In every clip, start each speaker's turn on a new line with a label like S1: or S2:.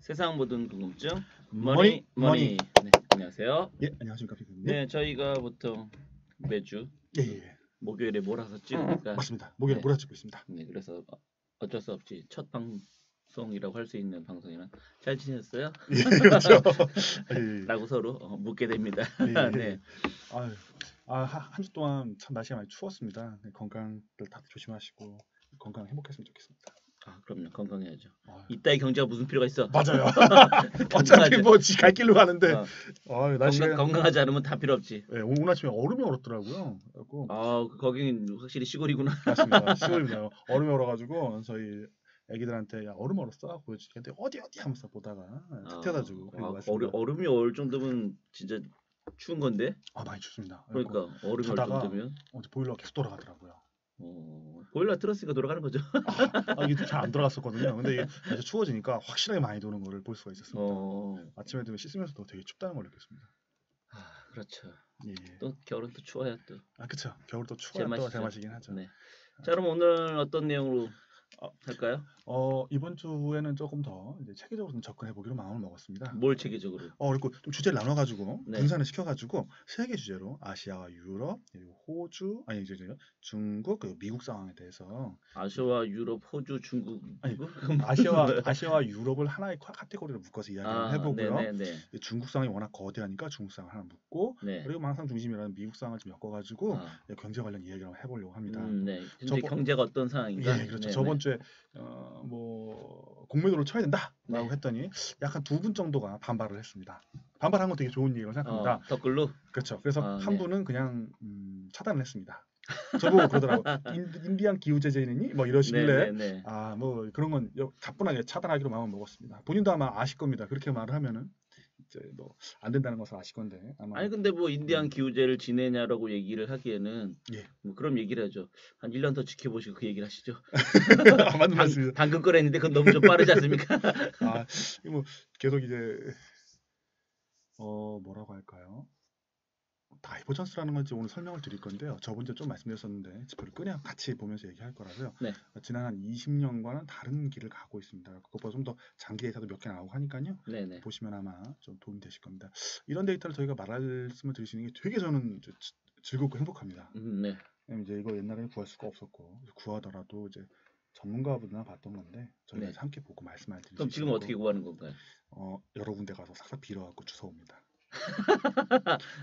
S1: 세상 모든 궁금증
S2: 머니.
S1: 머니. 네, 안녕하세요.
S2: 예, 안녕하십니까, 피디님.
S1: 네, 저희가 보통 매주
S2: 예.
S1: 목요일에 몰아서 찍으니까
S2: 맞습니다. 목요일에
S1: 네.
S2: 몰아찍고 있습니다.
S1: 네, 그래서 어쩔 수 없이 첫 방송이라고 할 수 있는 방송이라 잘 지냈어요?
S2: 예, 그렇죠. 예.
S1: 라고 서로 묻게 됩니다.
S2: 예.
S1: 네.
S2: 한 주 동안 참 날씨가 많이 추웠습니다. 네, 건강들 다들 조심하시고 건강 행복했으면 좋겠습니다.
S1: 그럼요. 건강해야죠.
S2: 아유.
S1: 이따의 경제가 무슨 필요가 있어?
S2: 맞아요. 어차피 뭐 갈 길로 가는데 날씨가
S1: 건강하지 않으면 다 필요 없지.
S2: 예, 오늘 아침에 얼음이 얼었더라고요. 그래갖고
S1: 거긴 확실히 시골이구나.
S2: 맞습니다. 시골입니다. 얼음이 얼어가지고 저희 애기들한테 야, 얼음 얼었어 보여주는데 어디 하면서 보다가 탁 태워다주고 그리고 왔습니다.
S1: 얼음이 얼 정도면 진짜 추운 건데?
S2: 많이 춥습니다.
S1: 그러니까 얼음이 얼
S2: 자다가
S1: 정도면
S2: 보일러가 계속 돌아가더라고요.
S1: 보일러 틀었으니까 돌아가는 거죠.
S2: 이게 잘 안 들어갔었거든요. 근데 이게 아주 추워지니까 확실하게 많이 도는 거를 볼 수가 있었습니다. 아침에도 씻으면서도 되게 춥다는 걸 느꼈습니다.
S1: 그렇죠.
S2: 예.
S1: 또 겨울은 또 추워야 또.
S2: 그렇죠. 겨울 또 추워야 또 제맛이긴 하죠.
S1: 네. 자, 그럼 오늘 어떤 내용으로 할까요?
S2: 이번 주에는 조금 더 이제 체계적으로 좀 접근해 보기로 마음을 먹었습니다.
S1: 뭘 체계적으로?
S2: 그리고 좀 주제를 나눠가지고
S1: 네.
S2: 분산을 시켜가지고 세 개 주제로 아시아와 유럽, 그리고 호주, 중국, 그리고 미국 상황에 대해서
S1: 아시아와 유럽, 호주, 중국.
S2: 아시아와 유럽을 하나의 카테고리로 묶어서 이야기를 해보고요. 중국 상황이 워낙 거대하니까 중국 상황 하나 묶고 그리고 망상 중심이라는 미국 상황을 좀 엮어가지고 경제 관련 이야기를 해보려고 합니다.
S1: 네. 현재 경제가 어떤 상황인가?
S2: 예, 그렇죠. 저번 주에 공매도를 쳐야 된다라고 했더니 약 한 두 분 정도가 반발을 했습니다. 반발한 건 되게 좋은 얘기라고 생각합니다.
S1: 댓글로?
S2: 그렇죠. 그래서 한 분은 그냥 차단을 했습니다. 저보고 그러더라고. 인디안 기후 제재니 뭐 이러시길래 뭐 그런 건 가뿐하게 차단하기로 마음을 먹었습니다. 본인도 아마 아실 겁니다. 그렇게 말을 하면은 이제 뭐 안 된다는 것을 아실 건데 아마.
S1: 아니 근데 뭐 인디안 기후제를 지내냐라고 얘기를 하기에는 뭐 그런 얘기를 하죠. 한 1년 더 지켜보시고 그 얘기를 하시죠.
S2: 맞는 말씀입니다.
S1: 방금 꺼냈는데 그건 너무 좀 빠르지 않습니까?
S2: 뭐 계속 이제 뭐라고 할까요? 다이버전스라는 건지 오늘 설명을 드릴 건데요. 저번 주에 좀 말씀드렸었는데 지표를 그냥 같이 보면서 얘기할 거라서요. 지난 한 20년과는 다른 길을 가고 있습니다. 그것보다 좀 더 장기 데이터도 몇 개 나오고 하니까요. 보시면 아마 좀 도움이 되실 겁니다. 이런 데이터를 저희가 말씀을 드릴 수 있는 게 되게 저는 즐겁고 행복합니다. 이제 이거 옛날에는 구할 수가 없었고 구하더라도 이제 전문가분이나 봤던 건데 저희가 함께 보고 말씀을 드릴 수 있어요.
S1: 그럼 지금 어떻게 구하는 건가요?
S2: 여러 군데 가서 싹싹 빌어갖고 주워옵니다.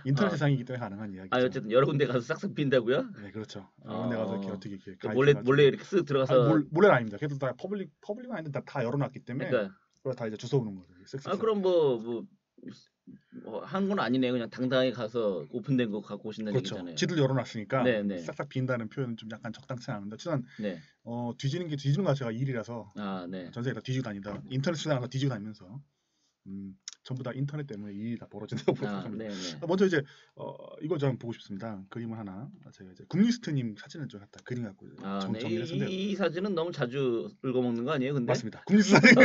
S2: 인터넷 세상이기 때문에 가능한 이야기죠.
S1: 어쨌든 여러 군데 가서 싹싹 빈다고요?
S2: 네, 그렇죠. 여러 군데 가서 이렇게 어떻게 이렇게
S1: 몰래 이렇게 쓱 들어가서
S2: 몰래는 아닙니다. 그래도 다 퍼블릭 아닌데 다 열어놨기 때문에 그걸 다 이제 주워오는 거죠.
S1: 그럼 뭐 한 건 아니네요. 그냥 당당하게 가서 오픈된 거 갖고 오신다는 얘기잖아요.
S2: 지들 열어놨으니까 싹싹 빈다는 표현은 좀 약간 적당치 않은데 최소한 뒤지는 거 제가 일이라서 전 세계 다 뒤지고 다니다 인터넷 세상에서 뒤지고 다니면서 전부 다 인터넷 때문에 일이 다 벌어진다고 생각합니다. 먼저 이제 이걸 좀 보고 싶습니다. 그림을 하나 제가 이제 국리스트님 사진을 좀 갖다 그림 갖고 정리를 했는데
S1: 이 사진은 너무 자주 읽어먹는 거 아니에요? 근데
S2: 맞습니다. 국리스트 사진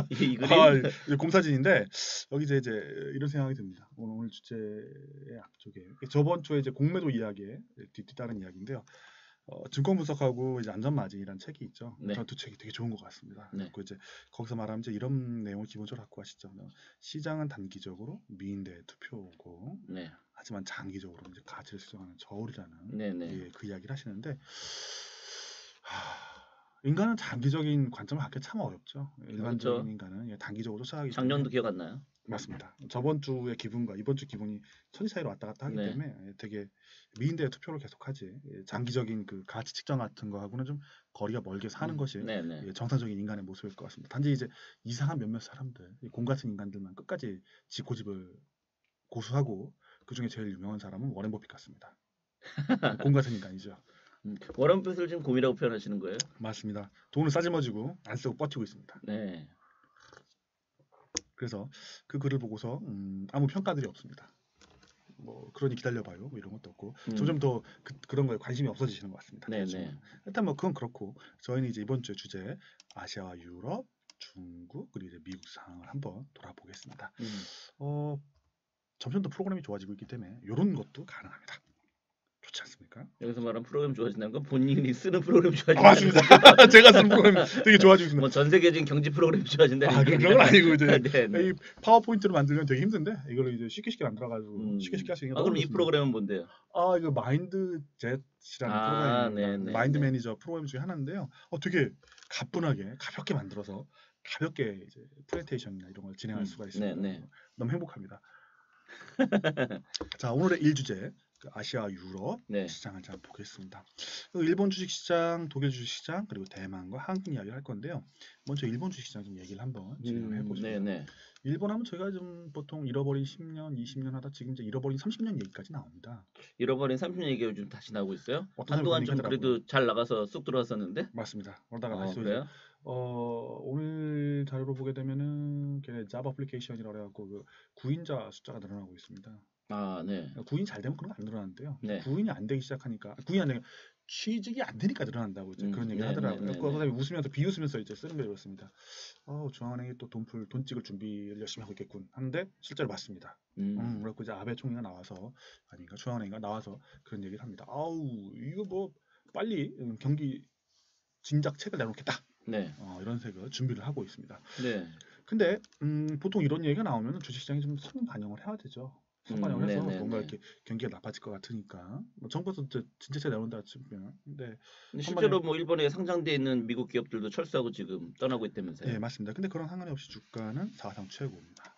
S1: 이 그림
S2: 공사진인데 여기 이제 이런 생각이 듭니다. 오늘 주제의 앞쪽에 저번 주에 이제 공매도 이야기에 뒤따른 이야기인데요. 증권 분석하고 이제 안전마진이라는 책이 있죠. 저 두 책이 되게 좋은 것 같습니다. 그리고 이제 거기서 말하면 이제 이런 내용을 기본적으로 갖고 가시죠. 시장은 단기적으로 미인대 투표고, 하지만 장기적으로 이제 가치를 수정하는 저울이라는 그 이야기를 하시는데, 인간은 장기적인 관점을 갖기 참 어렵죠. 일반적인 인간은 단기적으로 쫓아가기 때문에.
S1: 작년도 기억 안 나요?
S2: 맞습니다. 저번 주의 기분과 이번 주 기분이 천지 차이로 왔다 갔다 하기 때문에 되게 미인대 투표를 계속하지 장기적인 그 가치 측정 같은 거하고는 좀 거리가 멀게 사는 것이 정상적인 인간의 모습일 것 같습니다. 단지 이제 이상한 몇몇 사람들, 곰 같은 인간들만 끝까지 지코집을 고수하고 그 중에 제일 유명한 사람은 워렌 버핏 같습니다. 곰 같은 인간이죠.
S1: 워렌 버핏을 지금 곰이라고 표현하시는 거예요?
S2: 맞습니다. 돈을 싸질머지고 안 쓰고 버티고 있습니다. 그래서 그 글을 보고서 아무 평가들이 없습니다. 뭐 그러니 기다려봐요. 뭐 이런 것도 없고 점점 더 그런 거에 관심이 없어지시는 것 같습니다. 일단 뭐 그건 그렇고 저희는 이제 이번 주의 주제 아시아와 유럽, 중국 그리고 이제 미국 상황을 한번 돌아보겠습니다. 점점 더 프로그램이 좋아지고 있기 때문에 이런 것도 가능합니다. 좋지 않습니까?
S1: 여기서 말하는 프로그램 좋아진다는 건 본인이 쓰는 프로그램
S2: 아,
S1: 좋아진다는
S2: 맞습니다. 제가 쓰는 프로그램 되게 좋아지고 있습니다.
S1: 뭐 전 세계적인 경제 프로그램 좋아진다는
S2: 그런 건 아니고 이제
S1: 네, 네.
S2: 이 파워포인트를 만들면 되게 힘든데 이걸 이제 쉽게 만들어가지고 쉽게 할 수 있는 게 너무
S1: 그럼 이
S2: 좋습니다.
S1: 프로그램은 뭔데요?
S2: 이거 마인드 젯이라는 프로그램입니다. 마인드 매니저 프로그램 중에 하나인데요. 되게 가뿐하게 가볍게 만들어서 가볍게 이제 프레젠테이션이나 이런 걸 진행할 수가 있습니다. 너무 행복합니다. 자, 오늘의 1주제 아시아 유럽 시장을 잘 보겠습니다. 일본 주식시장, 독일 주식시장, 그리고 대만과 한국 이야기를 할 건데요. 먼저 일본 주식시장 좀 얘기를 한번 진행을 해보겠습니다. 일본 하면 저희가 좀 보통 잃어버린 10년, 20년 하다 지금 이제 잃어버린 30년 얘기까지 나옵니다.
S1: 잃어버린 30년 얘기가 좀 다시 나오고 있어요? 한동안 좀 그래도 잘 나가서 쑥 들어왔었는데?
S2: 맞습니다. 그러다가 다시 그래요? 오늘 자료로 보게 되면은 걔네 잡 어플리케이션이라고 해갖고 그 구인자 숫자가 늘어나고 있습니다.
S1: 네.
S2: 구인 잘 되면 그런 거 안 늘어나는데요. 구인이 안 되기 시작하니까 구인이 안 되면 취직이 안 되니까 늘어난다고 이제 그런 얘기를 하더라고요. 그다음에 웃으면서 비웃으면서 이제 쓰는 걸 읽었습니다. 중앙은행이 또 돈 찍을 준비를 열심히 하고 있겠군 하는데 실제로 맞습니다. 그래서 이제 아베 총리가 나와서 아닌가 중앙은행가 나와서 그런 얘기를 합니다. 이거 뭐 빨리 경기 진작책을 내놓겠다. 이런 색을 준비를 하고 있습니다. 근데 보통 이런 얘기가 나오면 주식시장이 좀 선 반영을 해야 되죠. 선 반영을 해서 뭔가 이렇게 경기가 나빠질 것 같으니까 정부에서 진짜책 내놓는다 치면 근데
S1: 실제로 뭐 일본에 상장돼 있는 미국 기업들도 철수하고 지금 떠나고 있다면서요?
S2: 네, 맞습니다. 근데 그런 상관이 없이 주가는 사상 최고입니다.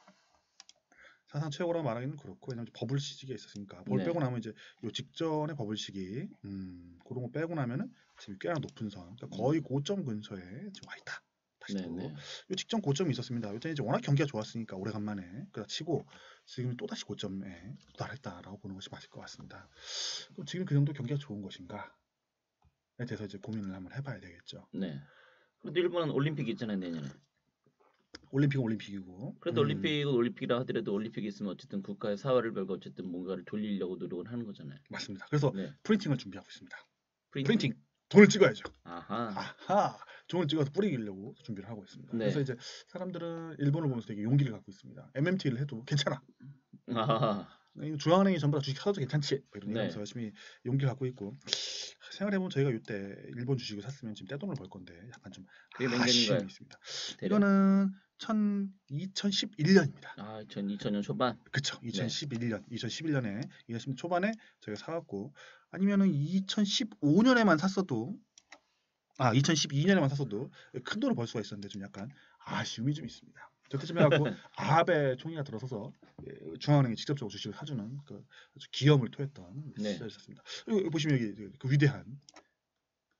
S2: 사상 최고라고 말하기는 그렇고 왜냐면 버블 시기가 있었으니까 버블 빼고 나면 이제 요 직전의 버블 시기 그런 거 빼고 나면은 지금 꽤나 높은 선 그러니까 거의 고점 근처에 지금 와 있다. 다시 또 요 직전 고점이 있었습니다. 요때 이제 워낙 경기가 좋았으니까 오래간만에 그다 치고 지금 또 다시 고점에 도달했다라고 보는 것이 맞을 것 같습니다. 그럼 지금 그 정도 경기가 좋은 것인가에 대해서 이제 고민을 한번 해봐야 되겠죠.
S1: 그런데 일본은 올림픽이 있잖아요 내년에.
S2: 올림픽은 올림픽이고.
S1: 그래도 올림픽은 올림픽이라 하더라도 올림픽이 있으면 어쨌든 국가의 사활을 걸고 어쨌든 뭔가를 돌리려고 노력을 하는 거잖아요.
S2: 맞습니다. 그래서 프린팅을 준비하고 있습니다. 프린팅. 돈을 찍어야죠. 아하. 돈을 찍어서 뿌리려고 준비를 하고 있습니다. 그래서 이제 사람들은 일본을 보면서 되게 용기를 갖고 있습니다. MMT를 해도 괜찮아. 중앙은행이 전부 다 주식 사도 괜찮지. 이런 얘기하면서 열심히 용기를 갖고 있고 생각해보면 저희가 이때 일본 주식을 샀으면 지금 떼돈을 벌 건데 약간 좀 아쉬움이 있습니다. 이거는 2011년입니다.
S1: 2000년 초반?
S2: 그쵸. 2011년에 2010 초반에 저희가 사갖고 아니면은 2015년에만 샀어도 2012년에만 샀어도 큰 돈을 벌 수가 있었는데 좀 약간 아쉬움이 좀 있습니다. 저때쯤 해갖고 아베 총리가 들어서서 중앙은행이 직접적으로 주식을 사주는 그 아주 기염을 토했던 시절이 있었습니다. 여기 보시면 여기 그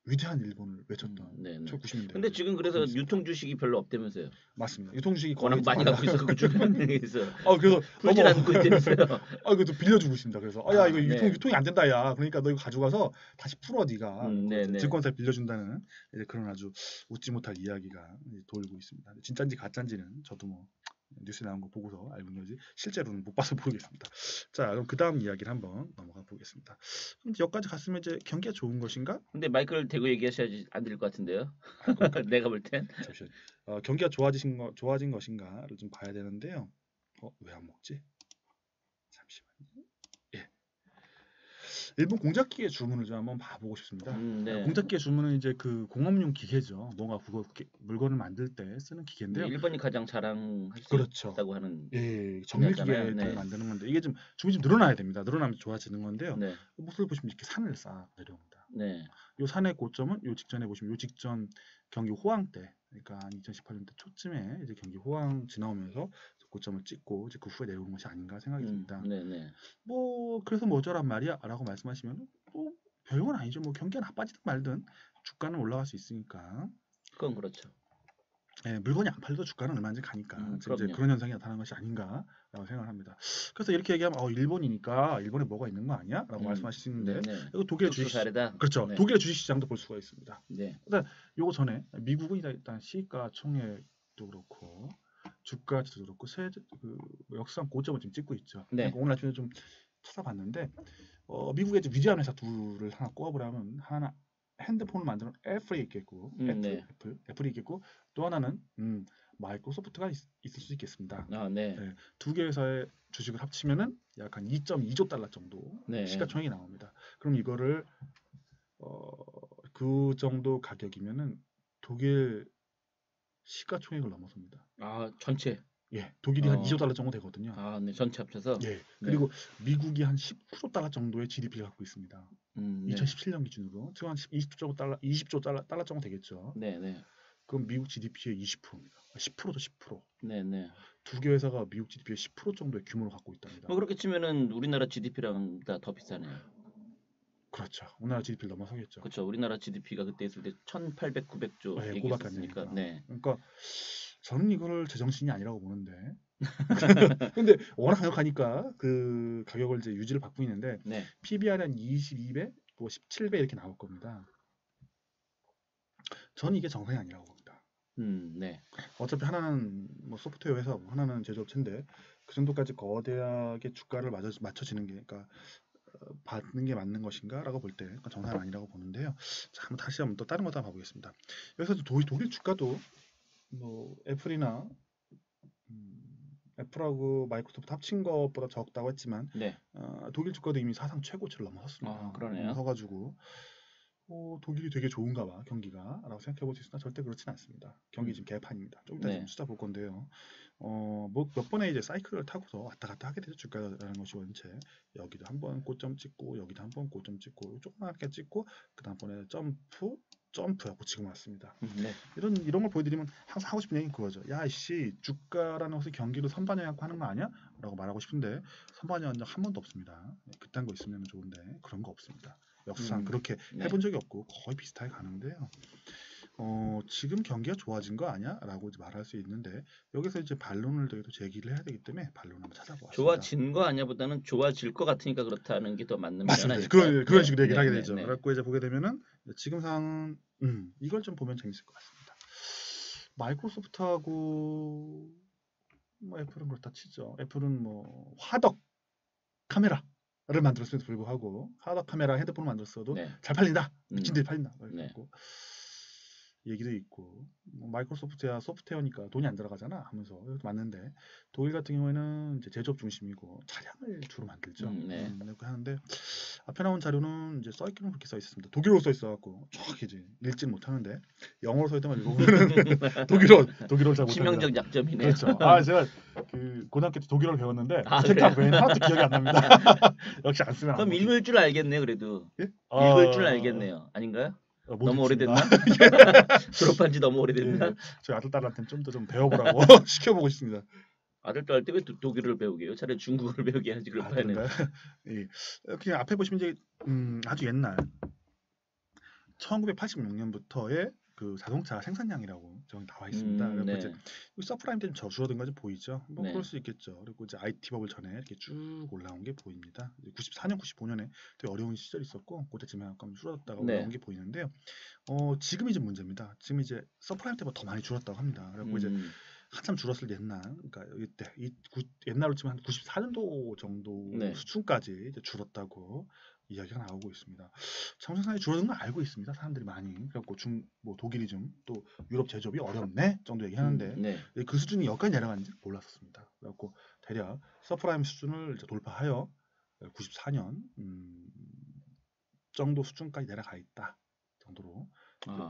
S2: 위대한 일본을 외쳤던 1990년대.
S1: 근데 지금 그래서 유통 주식이 별로 없다면서요?
S2: 맞습니다. 유통 주식이
S1: 워낙 많이 갖고 있어서 그 주변에서
S2: 그래서
S1: 풀질 않고 있다면서요?
S2: 그래도 빌려주고 있습니다. 그래서 야 이거 유통이 안 된다 야. 그러니까 너 이거 가져가서 다시 풀어 네가 증권사에 빌려준다는 이제 그런 아주 웃지 못할 이야기가 돌고 있습니다. 진짜인지 가짜인지는 저도 뭐 뉴스에 나온 거 보고서 알고 있는 거지 실제로는 못 봐서 모르겠습니다. 자, 그럼 그 다음 이야기를 한번 넘어가 보겠습니다. 그럼 여기까지 갔으면 이제 경기가 좋은 것인가?
S1: 근데 마이크를 대고 얘기하셔야지 안 들릴 것 같은데요. 내가 볼 땐.
S2: 잠시만. 경기가 좋아진 것인가를 좀 봐야 되는데요. 왜 안 먹지? 잠시만요. 일본 공작기계 주문을 좀 한번 봐보고 싶습니다. 공작기계 주문은 이제 그 공업용 기계죠. 뭔가 그거 물건을 만들 때 쓰는 기계인데요.
S1: 일본이 가장 자랑할 수 있다고 하는.
S2: 정밀기계를 만드는 건데 이게 좀 주문이 좀 늘어나야 됩니다. 늘어나면 좋아지는 건데요. 모습을 보시면 이렇게 산을 싹 내려옵니다. 요 산의 고점은 요 직전에 보시면 요 직전 경기 호황 때, 그러니까 2018년대 초쯤에 이제 경기 호황 지나오면서 고점을 찍고 이제 그 후에 내려오는 것이 아닌가 생각이 듭니다. 뭐 그래서 뭐 어쩌란 말이야라고 말씀하시면 뭐 별건 아니죠. 뭐 경기가 나빠지든 말든 주가는 올라갈 수 있으니까.
S1: 그건 그렇죠.
S2: 물건이 안 팔려도 주가는 얼마든지 가니까 이제 그런 현상이 나타나는 것이 아닌가라고 생각을 합니다. 그래서 이렇게 얘기하면 일본이니까 일본에 뭐가 있는 거 아니야?라고 말씀하실 수 있는데 이거 독일의 주식 그렇죠. 독일의 주식 시장도 볼 수가 있습니다. 일단 요거 전에 미국은 일단 시가 총액도 그렇고 주가도 그렇고 그 역사상 고점을 지금 찍고 있죠. 그러니까 오늘 아침에 좀 찾아봤는데 미국의 위대한 회사 둘을 하나 꼽아보려면 하나 핸드폰을 만드는 애플이 있겠고 애플이 있겠고 또 하나는 마이크로소프트가 있을 수 있겠습니다.
S1: 네.
S2: 네, 두 개 회사의 주식을 합치면은 약 한 2.2조 달러 정도
S1: 네.
S2: 시가총액이 나옵니다. 그럼 이거를 그 정도 가격이면은 독일 시가총액을 넘어섭니다.
S1: 전체.
S2: 예, 독일이 한 2조 달러 정도 되거든요.
S1: 네, 전체 합쳐서.
S2: 예, 그리고 미국이 한 19조 달러 정도의 GDP를 갖고 있습니다. 2017년 기준으로 지금 한 20조 달러 정도 되겠죠.
S1: 네, 네.
S2: 그럼 미국 GDP의 20%입니다. 10%죠, 10%.
S1: 네, 네.
S2: 두 개 회사가 미국 GDP의 10% 정도의 규모를 갖고 있답니다.
S1: 그렇게 치면은 우리나라 GDP랑 더 비싸네요.
S2: 그렇죠. 우리나라 GDP를 넘어서겠죠.
S1: 그렇죠. 우리나라 GDP가 그때 있을 때 1,800, 900조
S2: 네,
S1: 얘기했으니까. 네.
S2: 그러니까 저는 이걸 제정신이 아니라고 보는데. 근데 워낙 강력하니까 그 가격을 이제 유지를 받고 있는데
S1: 네.
S2: PBR이 한 22배, 뭐 17배 이렇게 나올 겁니다. 저는 이게 정상이 아니라고 봅니다.
S1: 네.
S2: 어차피 하나는 뭐 소프트웨어 회사고 하나는 제조업체인데 그 정도까지 거대하게 주가를 맞춰지는 게, 그러니까 받는 게 맞는 것인가라고 볼 때 정상은 아니라고 보는데요. 자, 다시 한번 또 다른 것도 한번 봐보겠습니다. 여기서 독일 주가도 뭐 애플이나 애플하고 마이크로소프트 합친 것보다 적다고 했지만
S1: 네.
S2: 독일 주가도 이미 사상 최고치를 넘어섰습니다.
S1: 그러네요.
S2: 넘어서가지고 독일이 되게 좋은가 봐 경기가 라고 생각해 볼 수 있으나 절대 그렇진 않습니다. 경기 지금 개판입니다. 좀 이따 좀 숫자 볼 건데요. 뭐 몇 번의 이제 사이클을 타고서 왔다 갔다 하게 되죠. 주가라는 것이 원체. 여기도 한번 고점 찍고 여기도 한번 고점 찍고 조그맣게 찍고 그 다음번에 점프하고 지금 왔습니다.
S1: 네.
S2: 이런 걸 보여드리면 항상 하고 싶은 얘기는 그거죠. 야 이씨 주가라는 것을 경기로 선반영하고 하는 거 아니야? 라고 말하고 싶은데 선반영한 적 한 번도 없습니다. 그딴 거 있으면 좋은데 그런 거 없습니다. 역사상 그렇게 해본 적이 없고 거의 비슷하게 가는데요. 지금 경기가 좋아진 거 아니야? 라고 말할 수 있는데 여기서 이제 반론을 또 제기를 해야 되기 때문에 반론 한번 찾아보았습니다.
S1: 좋아진 거 아니야보다는 좋아질 것 같으니까 그렇다는 게 더 맞는
S2: 말이죠. 그런 식으로 얘기를 하게 되죠. 그래갖고 이제 보게 되면은 지금 상황 이걸 좀 보면 재밌을 것 같습니다. 마이크로소프트하고 뭐 애플은 그렇다 치죠. 애플은 뭐 화덕 카메라를 만들었음에도 불구하고 화덕 카메라 핸드폰을 만들었어도 잘 팔린다. 미친듯이 팔린다. 그래갖고 얘기도 있고 마이크로소프트야 소프트웨어니까 돈이 안 들어가잖아 하면서 맞는데 독일 같은 경우에는 이제 제조업 중심이고 차량을 주로 만들죠. 이렇게 하는데 앞에 나온 자료는 이제 써있기는 그렇게 써 있습니다. 독일어로 써 있어갖고 정확히 이제 읽지는 못하는데 영어로 써 있던 걸 읽어보면은 독일어 잘 못합니다.
S1: 치명적 약점이네요.
S2: 그렇죠. 제가 그 고등학교 때 독일어를 배웠는데 택탑 외에는 하나도 기억이 안 납니다. 역시 안 쓰면
S1: 그럼 읽을 줄 알겠네요. 그래도
S2: 예?
S1: 읽을 줄 알겠네요. 아닌가요? 너무 오래됐나? 졸업한 지 너무 오래됐나?
S2: 저희 아들 딸한테는 좀 더 좀 배워보라고 시켜보고 있습니다.
S1: 아들 딸 때 왜 독일어를 배우게요? 차라리 중국어를 배우게 하지 그럴 바에는.
S2: 예. 그냥 앞에 보시면 이제 아주 옛날 1986년부터의 그 자동차 생산량이라고 저기 나와 있습니다. 그리고 이제 서프라임 때 좀 줄어든 거 좀 보이죠? 뭐 그럴 수 있겠죠. 그리고 이제 IT 버블 전에 이렇게 쭉 올라온 게 보입니다. 94년, 95년에 되게 어려운 시절이 있었고 그때쯤에 약간 줄어들다가 올라온 게 보이는데요. 지금이 좀 문제입니다. 지금 이제 서프라임 때보다 더 많이 줄었다고 합니다. 그리고 이제 한참 줄었을 옛날, 그러니까 이때 옛날로 치면 한 94년도 정도 수준까지 이제 줄었다고 이야기가 나오고 있습니다. 장생산이 줄어든 건 알고 있습니다. 사람들이 많이. 그래갖고 뭐 독일이 좀 또 유럽 제조업이 어렵네 정도 얘기하는데 그 수준이 여기까지 내려가는지 몰랐었습니다. 그래갖고 대략 서프라임 수준을 이제 돌파하여 94년 정도 수준까지 내려가 있다 정도로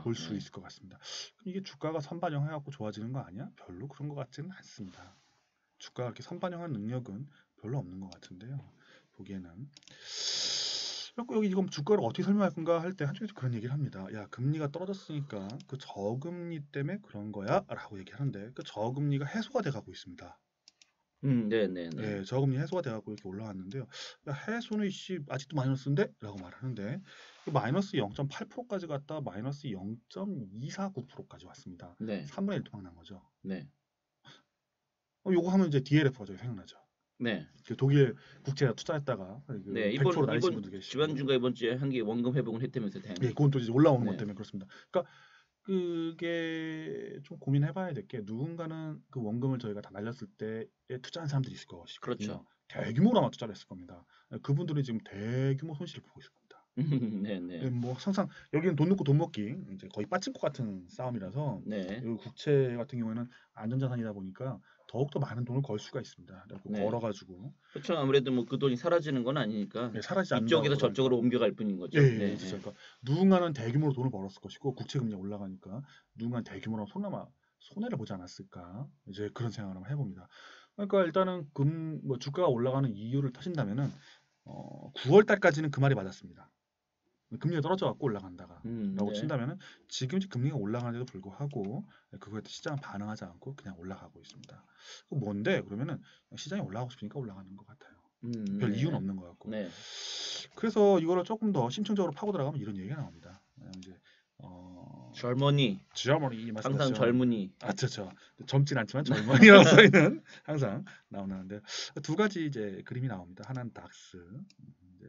S2: 볼 수 있을 것 같습니다. 이게 주가가 선반영해갖고 좋아지는 거 아니야? 별로 그런 것 같지는 않습니다. 주가가 이렇게 선반영한 능력은 별로 없는 것 같은데요. 보기에는. 그리고 여기 이건 주가를 어떻게 설명할 건가 할 때 한쪽에서 그런 얘기를 합니다. 야, 금리가 떨어졌으니까 그 저금리 때문에 그런 거야? 라고 얘기하는데 그 저금리가 해소가 돼가고 있습니다. 네, 저금리 해소가 돼가고 이렇게 올라왔는데요. 야, 해소는 아직도 마이너스인데? 라고 말하는데 마이너스 0.8%까지 갔다 마이너스 0.249%까지 왔습니다. 3분의 1 토막 난 거죠. 요거 하면 이제 DLF가 저기 생각나죠. 그 독일 국채에 투자했다가 그 100% 날리신 분도 계시고
S1: 지난주가 이번 주에 한 개 원금 회복을 했다면서
S2: 그건 또 이제 올라오는 것 때문에 그렇습니다. 그러니까 그게 좀 고민해봐야 될 게 누군가는 그 원금을 저희가 다 날렸을 때에 투자한 사람들이 있을 것이거든요.
S1: 그렇죠.
S2: 대규모로 아마 투자를 했을 겁니다. 그분들이 지금 대규모 손실을 보고 있을 겁니다.
S1: 네네.
S2: 뭐 항상 여기는 돈 놓고 돈 먹기 이제 거의 빠친코 같은 싸움이라서
S1: 네.
S2: 국채 같은 경우에는 안전자산이다 보니까 더욱더 많은 돈을 걸 수가 있습니다. 그래서
S1: 네.
S2: 걸어가지고
S1: 그렇죠. 아무래도 뭐 그 돈이 사라지는 건 아니니까
S2: 예, 사라지지
S1: 이쪽에서
S2: 않는다고
S1: 저쪽으로
S2: 그러니까
S1: 옮겨갈 뿐인 거죠.
S2: 예,
S1: 네.
S2: 그렇죠. 그러니까 누군가는 대규모로 돈을 벌었을 것이고 국채 금리가 올라가니까 누군가는 대규모로 손해를 보지 않았을까 이제 그런 생각을 한번 해봅니다. 그러니까 일단은 뭐 주가가 올라가는 이유를 타신다면은 9월 달까지는 그 말이 맞았습니다. 금리가 떨어져 갖고 올라간다라고
S1: 네.
S2: 친다면은 지금 금리가 올라가는데도 불구하고 그거에 시장은 반응하지 않고 그냥 올라가고 있습니다. 뭔데 그러면은 시장이 올라가고 싶으니까 올라가는 것 같아요. 별
S1: 네.
S2: 이유는 없는 것 같고.
S1: 네.
S2: 그래서 이거를 조금 더 심층적으로 파고 들어가면 이런 얘기가 나옵니다. 이제
S1: 젊은이, 항상 젊은이.
S2: 아, 그렇죠. 젊진 않지만 젊은이라고 써 있는 항상 나오는데 두 가지 이제 그림이 나옵니다. 하나는 닥스,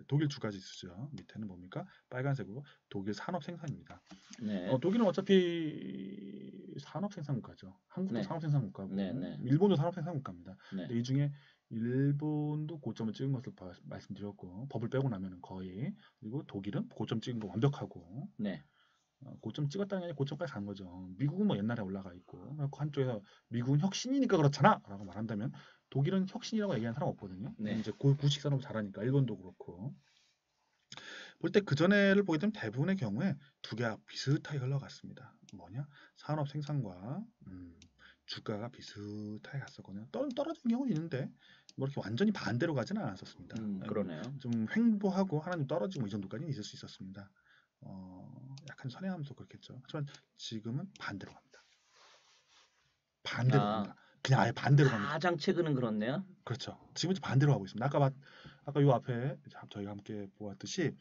S2: 독일 두 가지 쓰죠. 밑에는 뭡니까? 빨간색으로 독일 산업 생산입니다.
S1: 네.
S2: 독일은 어차피 산업 생산 국가죠. 한국도
S1: 네.
S2: 산업 생산 국가고,
S1: 네, 네.
S2: 일본도 산업 생산 국가입니다.
S1: 네.
S2: 근데 이 중에 일본도 고점을 찍은 것을 말씀드렸고, 법을 빼고 나면은 거의, 그리고 독일은 고점 찍은 거 완벽하고,
S1: 네.
S2: 고점 찍었다는 게 아니라 고점까지 간 거죠. 미국은 뭐 옛날에 올라가 있고, 한쪽에서 미국은 혁신이니까 그렇잖아라고 말한다면 독일은 혁신이라고 얘기하는 사람 없거든요.
S1: 네.
S2: 이제 구식 산업 잘하니까 일본도 그렇고. 볼 때 그 전에를 보게 되면 대부분의 경우에 두 개가 비슷하게 흘러갔습니다. 뭐냐? 산업 생산과 주가가 비슷하게 갔었거든요. 떨어진 경우는 있는데 뭐 이렇게 완전히 반대로 가지는 않았었습니다.
S1: 그러네요.
S2: 좀 횡보하고 하나 좀 떨어지고 이 정도까지는 있을 수 있었습니다. 약간 선행하면서 그렇겠죠. 하지만 지금은 반대로 갑니다. 반대로 갑니다. 그냥 아예 반대로 갑니다.
S1: 가장 최근은 그렇네요.
S2: 그렇죠. 지금 반대로 가고 있습니다. 아까 요 앞에 저희가 함께 보았듯이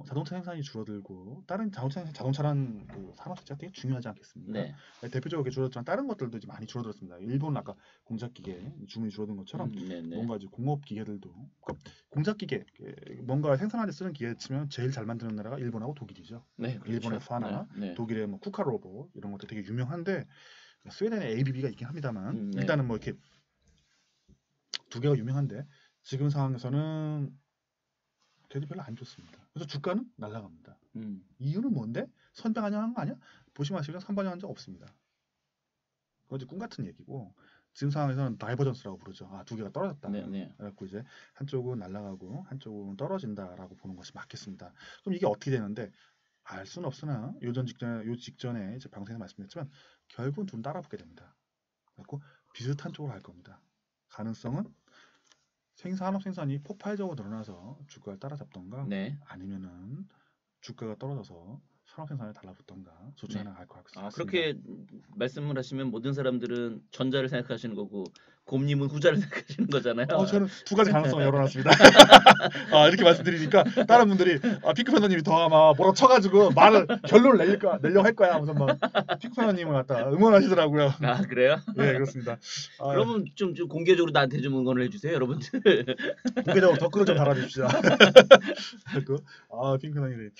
S2: 자동차 생산이 줄어들고 다른 자동차란 그 산업 자체가 되게 중요하지 않겠습니까?
S1: 네.
S2: 대표적으로 줄어들지만 다른 것들도 이제 많이 줄어들었습니다. 일본은 아까 공작기계 주문이 줄어든 것처럼 뭔가 이제 공업기계들도 그러니까 공작기계 뭔가 생산하는 데 쓰는 기계 치면 제일 잘 만드는 나라가 일본하고 독일이죠.
S1: 네, 그렇죠.
S2: 일본의 파나 독일의 뭐 쿠카 로봇 이런 것도 되게 유명한데 스웨덴의 ABB가 있긴 합니다만 일단은 뭐 이렇게 두 개가 유명한데 지금 상황에서는 걔도 별로 안 좋습니다. 그래서 주가는 날아갑니다. 이유는 뭔데? 선방하는 거 아니야? 보시면 아시겠지만 선방한 적 없습니다. 그건 이제 꿈 같은 얘기고 지금 상황에서는 다이버전스라고 부르죠. 두 개가 떨어졌다. 그래갖고 이제 한쪽은 날아가고 한쪽은 떨어진다라고 보는 것이 맞겠습니다. 그럼 이게 어떻게 되는데? 알 수는 없으나 요 직전에 이제 방송에서 말씀드렸지만 결국은 좀 따라붙게 됩니다. 그래갖고 비슷한 쪽으로 갈 겁니다. 가능성은 산업 생산이 폭발적으로 늘어나서 주가를 따라잡던가 아니면은 주가가 떨어져서 산업 생산에 달라붙던가 둘 중에 하나가 갈 것 같습니다.
S1: 그렇게 말씀을 하시면 모든 사람들은 전자를 생각하시는 거고 곰님은 후자를 생각하시는 거잖아요.
S2: 저는 두 가지 가능성을 열어놨습니다. 이렇게 말씀드리니까 다른 분들이 피크 편더님이 더 아마 몰아쳐가지고 결론을 내려고 할 거야 하면서 막 피크 편더님을 갖다 응원하시더라고요.
S1: 그래요?
S2: 네, 그렇습니다.
S1: 그러면 좀 공개적으로 나한테 좀 응원을 해주세요, 여러분들.
S2: 공개적으로 댓글을 좀 달아주십시오. 피크 편더님이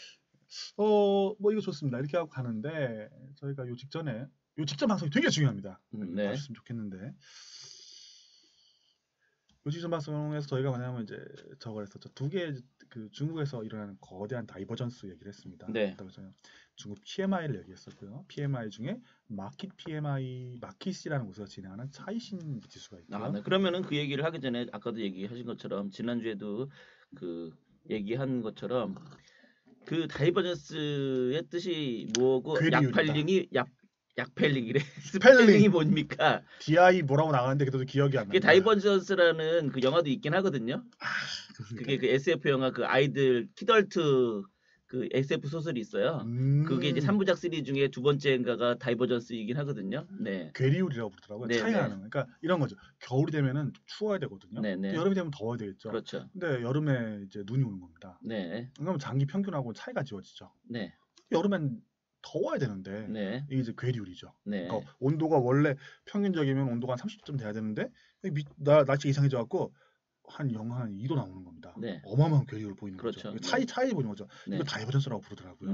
S2: 뭐 이거 좋습니다. 이렇게 하고 가는데 저희가 요 직전 방송이 되게 중요합니다. 봐주셨으면 좋겠는데 요 직전 방송에서 저희가 뭐냐면 이제 저걸 했었죠. 두 개 그 중국에서 일어나는 거대한 다이버전스 얘기를 했습니다. 그래서 중국 PMI를 얘기했었고요. PMI 중에 마킷이라는 곳에서 진행하는 차이신 지수가 있고요.
S1: 그러면은 그 얘기를 하기 전에 아까도 얘기하신 것처럼 지난주에도 그 얘기한 것처럼 그 다이버전스의 뜻이 뭐고 약펠링이래. 스펠링이 뭡니까?
S2: DI 뭐라고 나가는데 그래도 기억이 안 나요.
S1: 그게 다이버전스라는 그 영화도 있긴 하거든요. 그게 그 SF 영화 그 아이들 키덜트 그 SF 소설이 있어요. 그게 이제 3부작 시리즈 중에 두 번째인가가 다이버전스이긴 하거든요. 네.
S2: 괴리울이라고 부르더라고요. 차이가 나는. 그러니까 이런 거죠. 겨울이 되면은 좀 추워야 되거든요. 여름이 되면 더워야 되겠죠.
S1: 그렇죠.
S2: 근데 여름에 이제 눈이 오는 겁니다. 그럼 장기 평균하고 차이가 지워지죠. 여름엔 더워야 되는데 이게 이제 괴리울이죠. 그러니까 온도가 원래 평균적이면 온도가 한 30점 돼야 되는데 날씨 이상해져 갖고 한 영하 한 2도 나오는 겁니다. 어마어마한 괴리울 보이는 거죠. 차이 보이는 거죠. 이거 다이버전스라고 부르더라고요.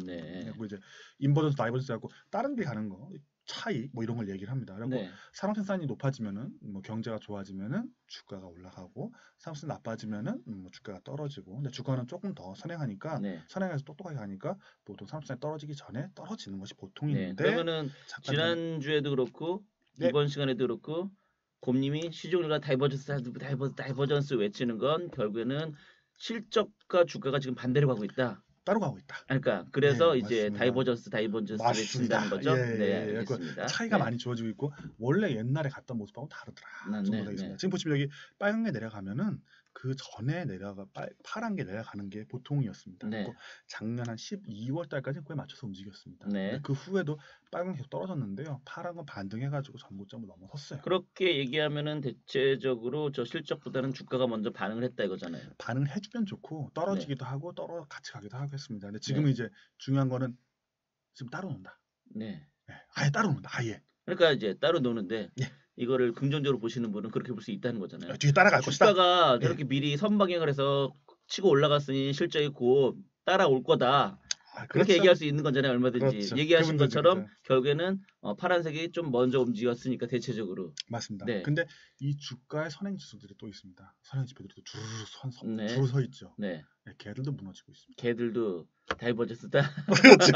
S2: 그리고 이제 인버전스, 다이버전스 갖고 다른 길 가는 거 차이 뭐 이런 걸 얘기를 합니다. 그리고
S1: 네.
S2: 산업 생산이 높아지면은 뭐 경제가 좋아지면은 주가가 올라가고 산업 생산이 나빠지면은 뭐 주가가 떨어지고. 근데 주가는 조금 더 선행하니까
S1: 네.
S2: 선행해서 똑똑하게 가니까 보통 산업 생산이 떨어지기 전에 떨어지는 것이
S1: 네.
S2: 보통인데
S1: 그러면은
S2: 잠깐
S1: 지난주에도 그렇고
S2: 네.
S1: 이번 시간에도 그렇고 곰님이 시종일관 다이버전스 외치는 건 결국에는 실적과 주가가 지금 반대로 가고 있다.
S2: 따로 가고 있다.
S1: 그러니까 그래서
S2: 예,
S1: 이제
S2: 맞습니다.
S1: 다이버전스 외친다는
S2: 맞습니다.
S1: 거죠.
S2: 예,
S1: 네,
S2: 예, 예. 그
S1: 알겠습니다.
S2: 차이가
S1: 네.
S2: 많이 주어지고 있고 원래 옛날에 갔던 모습하고 다르더라 정도
S1: 네,
S2: 되겠습니다.
S1: 네.
S2: 지금 보시면 여기 빨간 게 내려가면은 그 전에 파란 게 내려가는 게 보통이었습니다.
S1: 네.
S2: 그리고 작년 한 12월 달까지 그에 맞춰서 움직였습니다.
S1: 네.
S2: 근데 그 후에도 빨간 게 계속 떨어졌는데요. 파란 건 반등해가지고 전고점을 넘어섰어요.
S1: 그렇게 얘기하면은 대체적으로 저 실적보다는 주가가 먼저 반응을 했다 이거잖아요.
S2: 반응을 해주면 좋고 떨어지기도 하고 같이 가기도 하고 했습니다. 근데 지금은
S1: 네.
S2: 이제 중요한 거는 지금 따로 논다.
S1: 네.
S2: 네, 아예 따로 논다. 아예.
S1: 그러니까 이제 따로 노는데
S2: 예.
S1: 이거를 긍정적으로 보시는 분은 그렇게 볼 수 있다는 거잖아요.
S2: 뒤에 따라갈 것이다.
S1: 주가가
S2: 예.
S1: 저렇게 미리 선방향을 해서 치고 올라갔으니 실적이 곧 따라올 거다. 그렇게
S2: 그렇죠.
S1: 얘기할 수 있는 거잖아요. 얼마든지.
S2: 그렇죠.
S1: 얘기하신
S2: 그분들도
S1: 것처럼
S2: 그렇죠.
S1: 결국에는 파란색이 좀 먼저 움직였으니까 대체적으로.
S2: 맞습니다.
S1: 네.
S2: 근데 이 주가의 선행 지수들이 또 있습니다. 선행 지표들이 또
S1: 네.
S2: 주르르 서 있죠.
S1: 네.
S2: 네, 걔들도 무너지고 있습니다.
S1: 걔들도 다이버전스다.
S2: 그렇죠.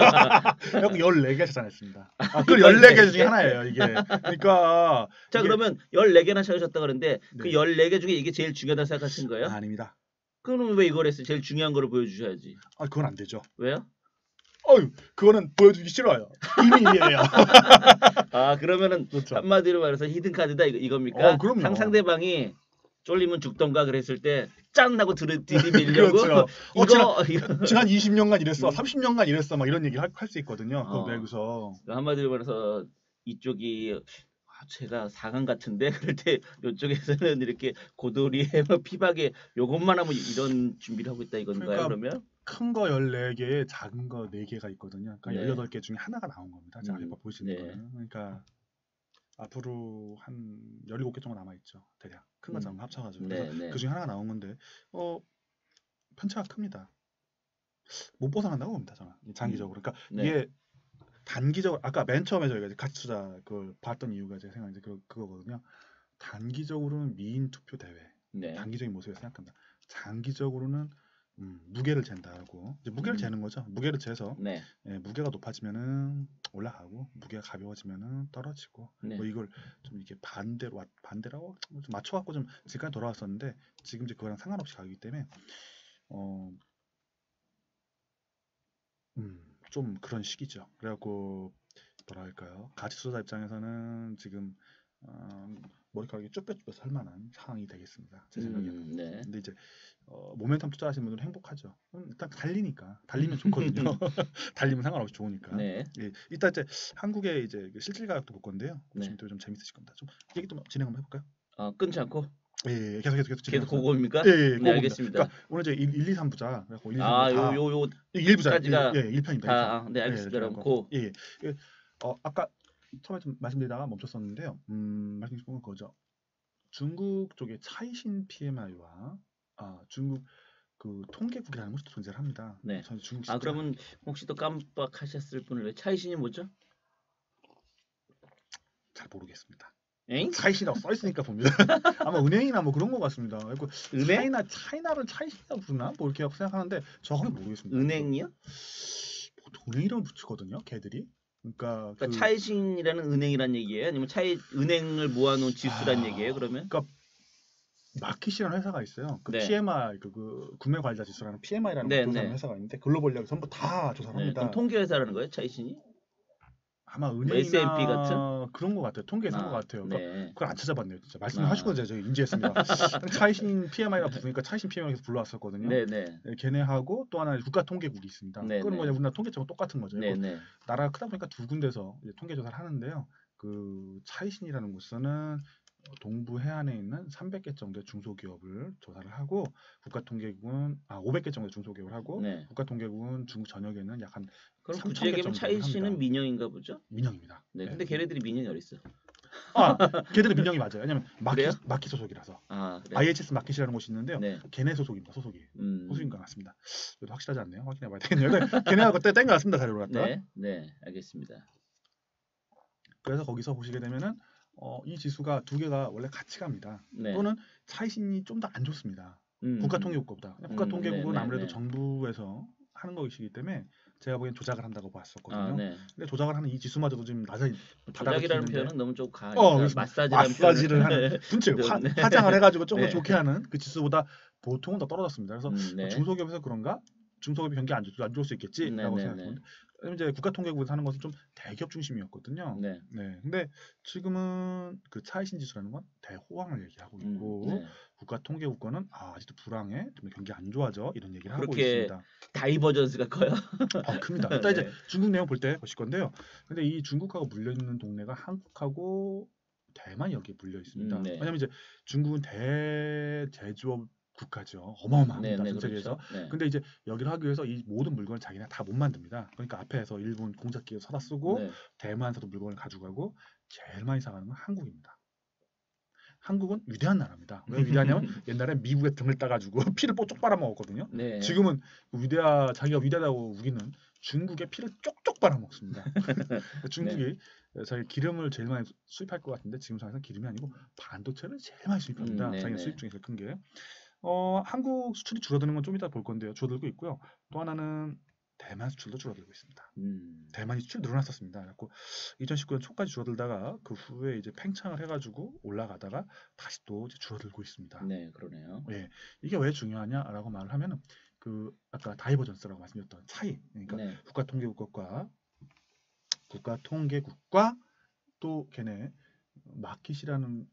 S2: 여기 14개 찾아냈습니다. 그걸 14개 중에 하나예요, 이게. 그러니까
S1: 자,
S2: 이게...
S1: 그러면 14개나 찾으셨다 그러는데
S2: 네.
S1: 그 14개 중에 이게 제일 중요하다고 생각하신 거예요?
S2: 아닙니다.
S1: 그럼 왜 이걸 했어요? 제일 중요한 거를 보여주셔야지.
S2: 그건 안 되죠.
S1: 왜요?
S2: 그거는 보여주기 싫어요. 이미예요.
S1: 그러면은
S2: 그렇죠.
S1: 한마디로 말해서 히든 카드다 이겁니까?
S2: 그럼요.
S1: 상대방이 쫄리면 죽던가 그랬을 때 짠 하고 들이밀려고
S2: 그렇죠.
S1: 이거
S2: 지난 20년간 이랬어, 30년간 이랬어, 막 이런 얘기를 할 수 있거든요. 그래서
S1: 한마디로 말해서 이쪽이 제가 사강 같은데 그럴 때 이쪽에서는 이렇게 고도리에 피박에 요것만 하면 이런 준비를 하고 있다 이건가요?
S2: 그러니까
S1: 그러면
S2: 큰 거 14개, 작은 거 4개가 있거든요. 그러니까
S1: 네.
S2: 18개 중에 하나가 나온 겁니다. 자, 이거 보시는
S1: 네.
S2: 거는. 그러니까 앞으로 한 17개 정도 남아 있죠. 대략 큰 거 작은 거 합쳐가지고. 그래서 그 중에 하나가 나온 건데 편차가 큽니다. 못 벗어난다고 봅니다. 저는 장기적으로. 그러니까 이게 단기적으로 아까 맨 처음에 저희가 이제 가치 투자 그걸 봤던 이유가 제 생각에 그거거든요. 단기적으로는 미인 투표 대회, 단기적인 모습을 생각합니다. 장기적으로는 무게를 잰다고. 이제 무게를 재는 거죠. 무게를 재서 무게가 높아지면은 올라가고 무게가 가벼워지면은 떨어지고 뭐 이걸 좀 이렇게 반대라고 좀 맞춰갖고 좀 지금까지 돌아왔었는데 지금 이제 그거랑 상관없이 가기 때문에 좀 그런 시기죠. 그래갖고 뭐랄까요, 가치 투자 입장에서는 지금 머리카락이 쭈뼛쭈뼛 할 만한 상황이 되겠습니다. 제 생각에는. 근데 이제 모멘텀 투자하시는 분들은 행복하죠. 일단 달리면 좋거든요. 달리면 상관없이 좋으니까. 예, 이따 이제 한국의 이제 실질 가격도 볼 건데요. 보시면 또 좀 재밌으실 겁니다. 좀 얘기 좀 진행 한번 해볼까요?
S1: 끊지 않고.
S2: 예, 계속
S1: 그거입니까?
S2: 예,
S1: 네, 알겠습니다.
S2: 그러니까 오늘 이제 1, 2, 3부자. 그래서 1, 2,
S1: 3부자.
S2: 1부자. 예, 1편입니다.
S1: 네, 알겠습니다. 그럼
S2: 예. 아까 처음에 좀 말씀드리다가 멈췄었는데요. 말씀 주신 건 그거죠. 중국 쪽의 차이신 PMI와 중국 그 통계국이라는 것도 존재를 합니다.
S1: 네.
S2: 중국
S1: 그러면 혹시 또 깜빡하셨을 분을 왜 차이신이 뭐죠?
S2: 잘 모르겠습니다.
S1: 엥?
S2: 차이신이라고 써 있으니까 봅니다. 아마 은행이나 뭐 그런 것 같습니다. 그리고
S1: 은행?
S2: 차이나를 차이신이라고 부르나? 뭐 이렇게 생각하는데 정확히 모르겠습니다.
S1: 은행이요?
S2: 보통 은행 이름을 붙이거든요, 걔들이. 그러니까
S1: 차이신이라는 은행이란 얘기예요? 아니면 은행을 모아놓은 지수란 얘기예요? 그러면?
S2: 그러니까 마켓이라는 회사가 있어요. 그 PMI 그 구매 관리자 지수라는 PMI라는 조사하는 회사가 있는데 글로벌 전부 다 조사를 합니다.
S1: 그럼 통계 회사라는 거예요, 차이신이?
S2: 아마 은행이나
S1: S&P 같은
S2: 그런 것 같아요. 통계에서 한 것 같아요. 그러니까 그걸 안 찾아봤네요. 진짜 말씀하시고 제가 인지했습니다. 차이신 PMI가 부르니까 차이신 PMI에서 불러왔었거든요. 걔네하고 또 하나 국가통계국이 있습니다. 그건 뭐냐, 우리나라 통계처럼 똑같은 거죠. 나라가 크다 보니까 두 군데서 이제 통계 조사를 하는데요. 그 차이신이라는 곳에서는 동부 해안에 있는 300개 정도의 중소기업을 조사를 하고 국가통계국은 500개 정도의 중소기업을 하고 국가통계국은 중국 전역에는 약 한
S1: 그럼 굳이 얘기하면 차이신은 민영인가 보죠?
S2: 민영입니다.
S1: 근데 걔네들이 민영이 어딨어?
S2: 걔들은 민영이 맞아요. 왜냐면 마켓 소속이라서. IHS 마켓이라는 곳이 있는데요. 걔네 소속입니다. 소속인 것 같습니다. 그래도 확실하지 않네요. 확인해봐야 되겠네요. 걔네하고 그때 뗀 것 같습니다. 자료로 갖다.
S1: 네, 알겠습니다.
S2: 그래서 거기서 보시게 되면은 이 지수가 두 개가 원래 같이 갑니다.
S1: 네.
S2: 또는 차이신이 좀 더 안 좋습니다. 국가통계국가보다. 국가통계국은 아무래도 정부에서 하는 것이기 때문에 제가 보기엔 조작을 한다고 봤었거든요. 근데 조작을 하는 이 지수마저도 지금 낮아지
S1: 조작이라는 표현은 너무 좀 강하니까
S2: 마사지를 하는 분체 화장을 해가지고 조금 좋게 하는 그 지수보다 보통은 더 떨어졌습니다. 그래서 중소기업에서 그런가? 중소기업이 경기 안 좋을 수 있겠지라고 생각했는데 이제 국가통계국에서 하는 것은 좀 대기업 중심이었거든요. 근데 지금은 그 차이신 지수라는 건 대호황을 얘기하고 있고 국가통계국 거는 아직도 불황해, 좀 경기 안 좋아져 이런 얘기를 하고 있습니다.
S1: 다이버전스가 커요.
S2: 큽니다. 일단 이제 중국 내용 볼 때 보실 건데요. 근데 이 중국하고 물려 있는 동네가 한국하고 대만이 여기에 물려 있습니다. 왜냐면 이제 중국은 대제조업 국가죠. 어마어마합니다. 전 세계에서. 근데 이제 여기를 하기 위해서 이 모든 물건을 자기네 다 못 만듭니다. 그러니까 앞에서 일본 공작기에 사다 쓰고 대만에서도 물건을 가져가고 제일 많이 사가는 건 한국입니다. 한국은 위대한 나라입니다. 왜 위대하냐면 옛날에 미국의 등을 따가지고 피를 뽀쪽 빨아먹었거든요. 지금은 자기가 위대하다고 우기는 중국의 피를 쪽쪽 빨아먹습니다. 중국이 자기 기름을 제일 많이 수입할 것 같은데 지금 상황에서 기름이 아니고 반도체를 제일 많이 수입합니다. 자기가 수입 중에 제일 큰 게. 한국 수출이 줄어드는 건 좀 이따 볼 건데요. 줄어들고 있고요. 또 하나는 대만 수출도 줄어들고 있습니다. 대만이 수출이 늘어났었습니다. 그래서 2019년 초까지 줄어들다가 그 후에 이제 팽창을 해가지고 올라가다가 다시 또 이제 줄어들고 있습니다.
S1: 네, 그러네요.
S2: 예, 이게 왜 중요하냐라고 말을 하면은 그 아까 다이버전스라고 말씀드렸던 차이, 그러니까 국가통계국과 또 걔네 마켓이라는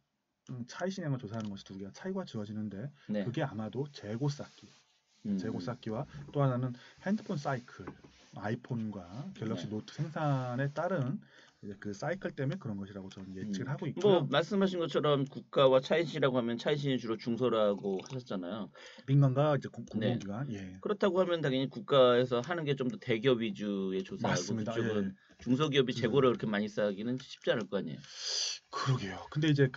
S2: 차이 신행을 조사하는 것이 두 개가 차이가 주어지는데 그게 아마도 재고 쌓기와 또 하나는 핸드폰 사이클, 아이폰과 갤럭시 노트 생산에 따른 그 사이클 때문에 그런 것이라고 저는 예측을 하고 있고요.
S1: 말씀하신 것처럼 국가와 차이신이라고 하면 차이신이 주로 중소라고 하셨잖아요.
S2: 민간과 이제 공공기관.
S1: 그렇다고 하면 당연히 국가에서 하는 게 좀 더 대기업 위주의 조사하고
S2: 맞습니다.
S1: 그쪽은 중소기업이 재고를 그렇게 많이 쌓기는 쉽지 않을 거 아니에요.
S2: 그러게요. 근데 이제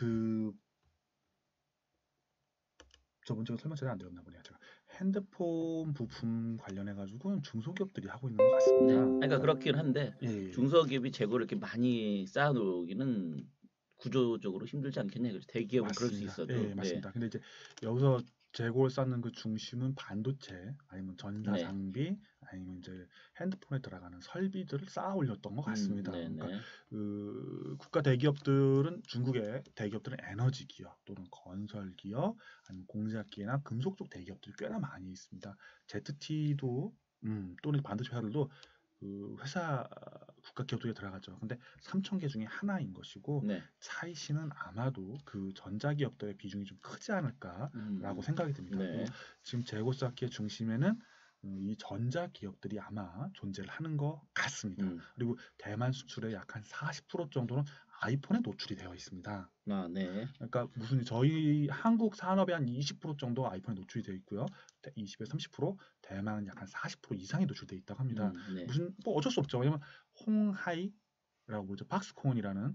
S2: 저번 주에 설명 제대로 안 드렸나 보네요. 제가 핸드폰 부품 관련해 가지고 중소기업들이 하고 있는 것 같습니다.
S1: 그러니까 그렇긴 한데 중소기업이 재고를 이렇게 많이 쌓아놓기는 구조적으로 힘들지 않겠네요. 대기업은 그럴 수 있어도.
S2: 맞습니다. 근데 이제 여기서 재고를 쌓는 그 중심은 반도체 아니면 전자 장비 아니면 이제 핸드폰에 들어가는 설비들을 쌓아 올렸던 것 같습니다. 그러니까 국가 대기업들은 중국의 대기업들은 에너지 기업 또는 건설 기업 아니면 공작기나 금속 쪽 대기업들이 꽤나 많이 있습니다. ZT도 또는 반도체 회사들도 그 회사 국가 기업들에 들어가죠. 근데 3,000개 중에 하나인 것이고 차이신은 아마도 그 전자기업들의 비중이 좀 크지 않을까라고 생각이 듭니다. 지금 재고 쌓기의 중심에는 이 전자기업들이 아마 존재를 하는 것 같습니다. 그리고 대만 수출의 약 한 40% 정도는 아이폰에 노출이 되어 있습니다. 그러니까 저희 한국 산업의 한 20% 정도 아이폰에 노출이 되어 있고요. 20에서 30%, 대만은 약 한 40% 이상이 노출되어 있다고 합니다. 어쩔 수 없죠. 왜냐면 홍하이라고 보죠. 박스콘이라는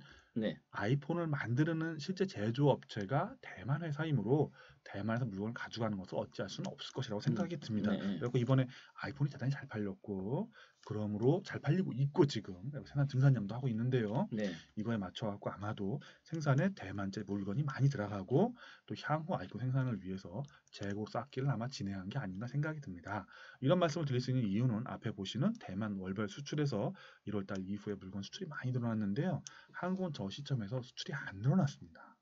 S2: 아이폰을 만드는 실제 제조업체가 대만 회사이므로 대만에서 물건을 가져가는 것을 어찌할 수는 없을 것이라고 생각이 듭니다. 그리고 이번에 아이폰이 대단히 잘 팔렸고 그러므로 잘 팔리고 있고 지금 생산 증산염도 하고 있는데요. 이거에 맞춰갖고 아마도 생산에 대만제 물건이 많이 들어가고 또 향후 아이폰 생산을 위해서 재고 쌓기를 아마 진행한 게 아닌가 생각이 듭니다. 이런 말씀을 드릴 수 있는 이유는 앞에 보시는 대만 월별 수출에서 1월달 이후에 물건 수출이 많이 늘어났는데요. 한국은 저 시점에서 수출이 안 늘어났습니다.